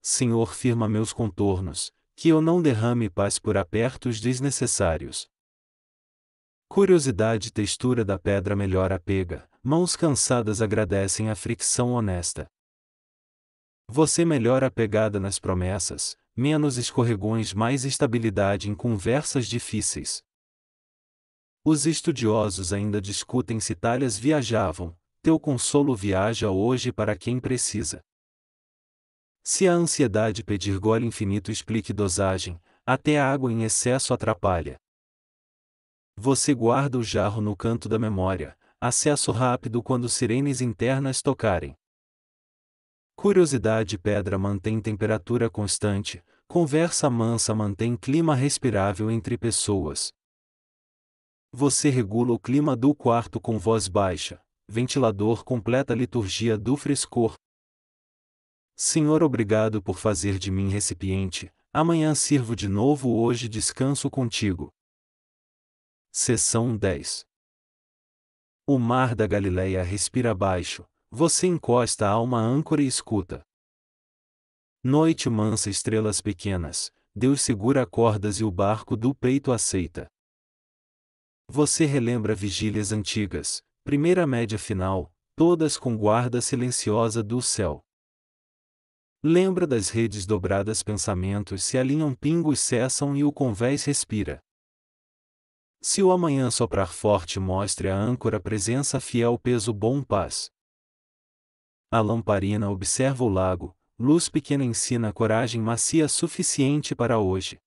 Senhor, firma meus contornos, que eu não derrame paz por apertos desnecessários. Curiosidade: textura da pedra melhor a pega, mãos cansadas agradecem a fricção honesta. Você melhora a pegada nas promessas, menos escorregões, mais estabilidade em conversas difíceis. Os estudiosos ainda discutem se talhas viajavam, teu consolo viaja hoje para quem precisa. Se a ansiedade pedir gole infinito, explique dosagem, até a água em excesso atrapalha. Você guarda o jarro no canto da memória, acesso rápido quando sirenes internas tocarem. Curiosidade: pedra mantém temperatura constante, conversa mansa mantém clima respirável entre pessoas. Você regula o clima do quarto com voz baixa, ventilador completa a liturgia do frescor. Senhor, obrigado por fazer de mim recipiente, amanhã sirvo de novo, hoje descanso contigo. Seção 10. O mar da Galileia respira baixo, você encosta a uma âncora e escuta. Noite mansa, estrelas pequenas, Deus segura cordas e o barco do peito aceita. Você relembra vigílias antigas, primeira, média, final, todas com guarda silenciosa do céu. Lembra das redes dobradas, pensamentos se alinham, pingos cessam e o convés respira. Se o amanhã soprar forte, mostre a âncora, presença fiel, peso bom, paz. A lamparina observa o lago, luz pequena ensina coragem macia suficiente para hoje.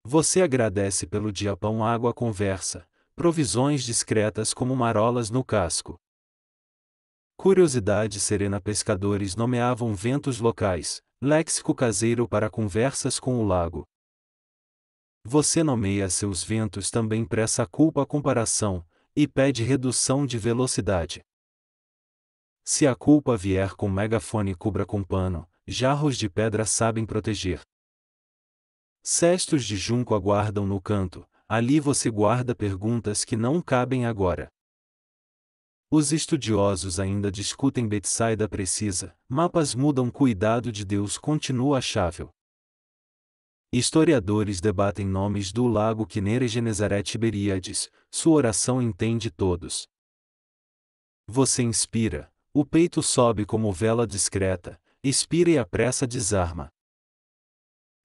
Você agradece pelo dia pão água conversa, provisões discretas como marolas no casco. Curiosidade serena pescadores nomeavam ventos locais, léxico caseiro para conversas com o lago. Você nomeia seus ventos também pressa culpa a comparação, e pede redução de velocidade. Se a culpa vier com megafone cubra com pano, jarros de pedra sabem proteger. Cestos de junco aguardam no canto, ali você guarda perguntas que não cabem agora. Os estudiosos ainda discutem Betsaida precisa, mapas mudam cuidado de Deus continua achável. Historiadores debatem nomes do lago Quinere Genesaret Tiberíades, sua oração entende todos. Você inspira, o peito sobe como vela discreta, expira e a pressa desarma.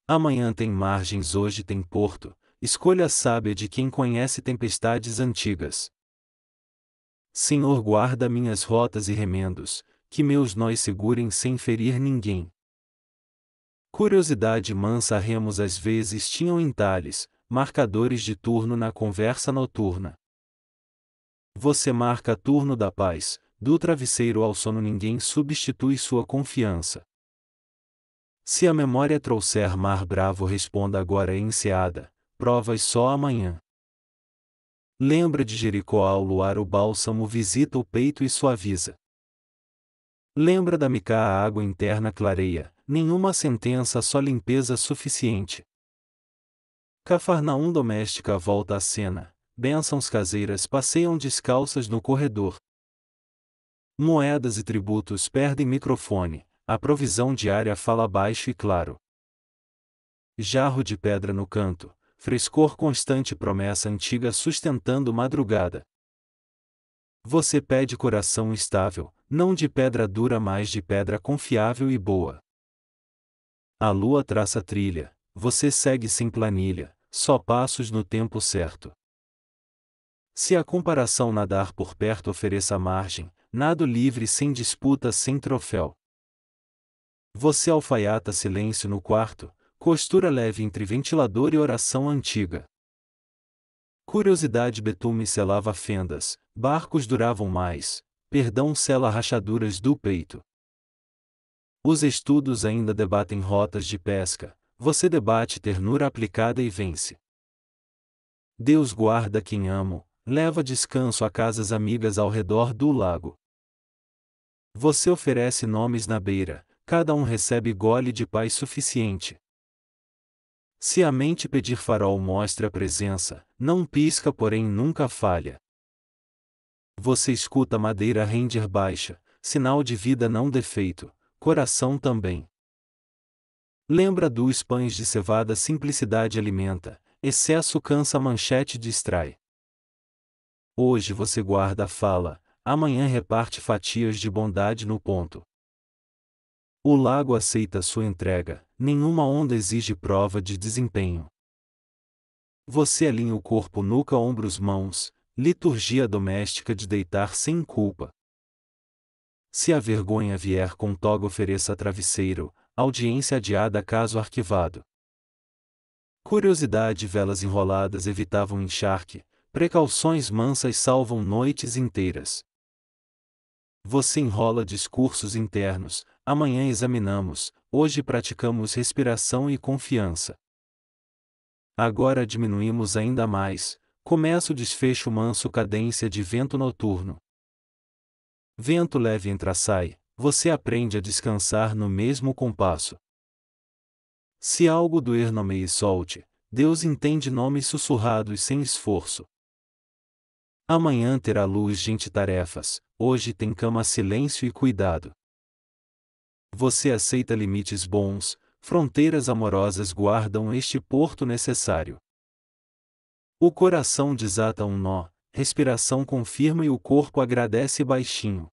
Amanhã tem margens, hoje tem porto, escolha sábia de quem conhece tempestades antigas. Senhor, guarda minhas rotas e remendos, que meus nós segurem sem ferir ninguém. Curiosidade mansa remos às vezes tinham entalhes, marcadores de turno na conversa noturna. Você marca turno da paz, do travesseiro ao sono ninguém substitui sua confiança. Se a memória trouxer mar bravo responda agora enseada, provas só amanhã. Lembra de Jericó ao luar o bálsamo visita o peito e suaviza. Lembra da Mica a água interna clareia, nenhuma sentença só limpeza suficiente. Cafarnaum doméstica volta à cena, bênçãos caseiras passeiam descalças no corredor. Moedas e tributos perdem microfone, a provisão diária fala baixo e claro. Jarro de pedra no canto, frescor constante promessa antiga sustentando madrugada. Você pede coração estável, não de pedra dura mas de pedra confiável e boa. A lua traça trilha, você segue sem planilha, só passos no tempo certo. Se a comparação nadar por perto ofereça margem, nado livre sem disputa sem troféu. Você alfaiata silêncio no quarto, costura leve entre ventilador e oração antiga. Curiosidade betume selava fendas, barcos duravam mais, perdão sela rachaduras do peito. Os estudos ainda debatem rotas de pesca, você debate ternura aplicada e vence. Deus guarda quem amo, leva descanso a casas amigas ao redor do lago. Você oferece nomes na beira, cada um recebe gole de paz suficiente. Se a mente pedir farol mostre a presença, não pisca porém nunca falha. Você escuta madeira render baixa, sinal de vida não defeito, coração também. Lembra dos pães de cevada simplicidade alimenta, excesso cansa manchete distrai. Hoje você guarda a fala, amanhã reparte fatias de bondade no ponto. O lago aceita sua entrega, nenhuma onda exige prova de desempenho. Você alinha o corpo nuca ombros mãos, liturgia doméstica de deitar sem culpa. Se a vergonha vier com toga ofereça travesseiro, audiência adiada caso arquivado. Curiosidade velas enroladas evitavam encharque, precauções mansas salvam noites inteiras. Você enrola discursos internos, amanhã examinamos, hoje praticamos respiração e confiança. Agora diminuímos ainda mais, começa o desfecho manso cadência de vento noturno. Vento leve entra sai, você aprende a descansar no mesmo compasso. Se algo doer nomeie e solte, Deus entende nomes sussurrados sem esforço. Amanhã terá luz gente tarefas, hoje tem cama silêncio e cuidado. Você aceita limites bons, fronteiras amorosas guardam este porto necessário. O coração desata um nó, respiração confirma e o corpo agradece baixinho.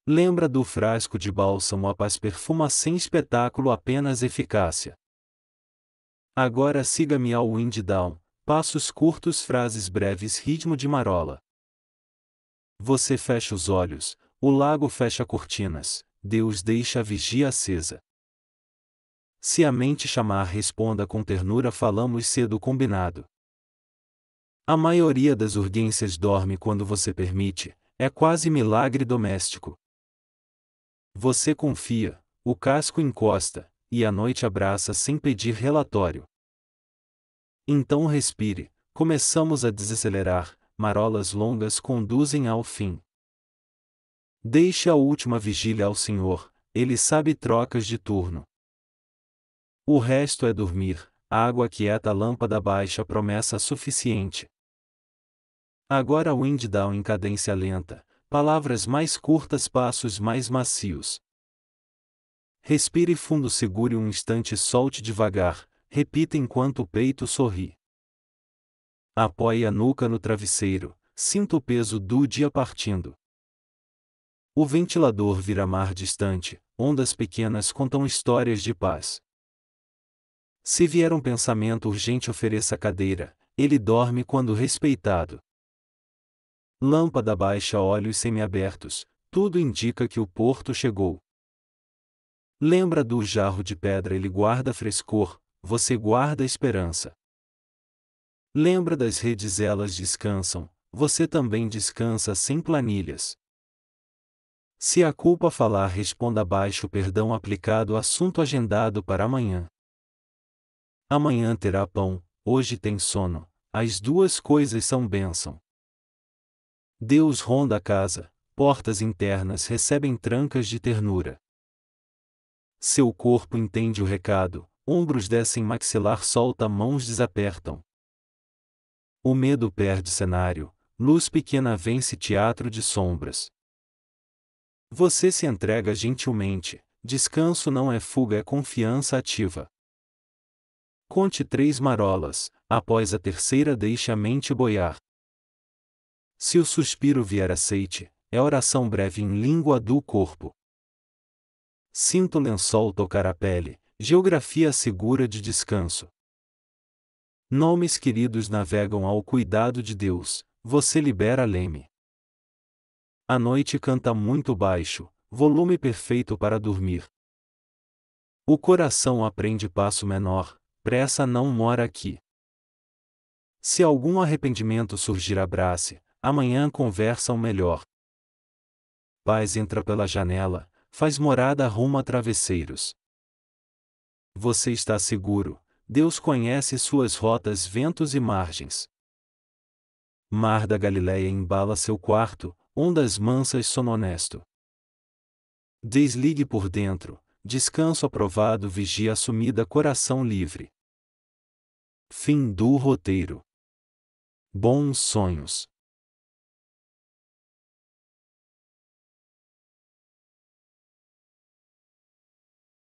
Lembra do frasco de bálsamo a paz perfuma sem espetáculo apenas eficácia. Agora siga-me ao wind down, passos curtos frases breves ritmo de marola. Você fecha os olhos, O lago fecha cortinas, Deus deixa a vigia acesa. Se a mente chamar, responda com ternura, falamos cedo combinado. A maioria das urgências dorme quando você permite, é quase milagre doméstico. Você confia, o casco encosta, e a noite abraça sem pedir relatório. Então respire, começamos a desacelerar, marolas longas conduzem ao fim. Deixe a última vigília ao Senhor, Ele sabe trocas de turno. O resto é dormir, água quieta, lâmpada baixa, promessa suficiente. Agora wind down em cadência lenta, palavras mais curtas, passos mais macios. Respire fundo, segure um instante, solte devagar, repita enquanto o peito sorri. Apoie a nuca no travesseiro, sinta o peso do dia partindo. O ventilador vira mar distante, ondas pequenas contam histórias de paz. Se vier um pensamento urgente, ofereça a cadeira, ele dorme quando respeitado. Lâmpada baixa, olhos semiabertos, tudo indica que o porto chegou. Lembra do jarro de pedra, ele guarda frescor, você guarda esperança. Lembra das redes, elas descansam, você também descansa sem planilhas. Se a culpa falar, responda baixo, perdão aplicado, assunto agendado para amanhã. Amanhã terá pão, hoje tem sono, as duas coisas são bênção. Deus ronda a casa, portas internas recebem trancas de ternura. Seu corpo entende o recado, ombros descem, maxilar solta, mãos desapertam. O medo perde cenário, luz pequena vence teatro de sombras. Você se entrega gentilmente, descanso não é fuga, é confiança ativa. Conte 3 marolas, após a terceira deixe a mente boiar. Se o suspiro vier, aceite, é oração breve em língua do corpo. Sinto o lençol tocar a pele, geografia segura de descanso. Nomes queridos navegam ao cuidado de Deus, você libera leme. A noite canta muito baixo, volume perfeito para dormir. O coração aprende passo menor, pressa não mora aqui. Se algum arrependimento surgir, abrace, amanhã conversam melhor. Paz entra pela janela, faz morada, arruma travesseiros. Você está seguro, Deus conhece suas rotas, ventos e margens. Mar da Galileia embala seu quarto, ondas mansas, sono honesto. Desligue por dentro, descanso aprovado, vigia assumida, coração livre. Fim do roteiro. Bons sonhos.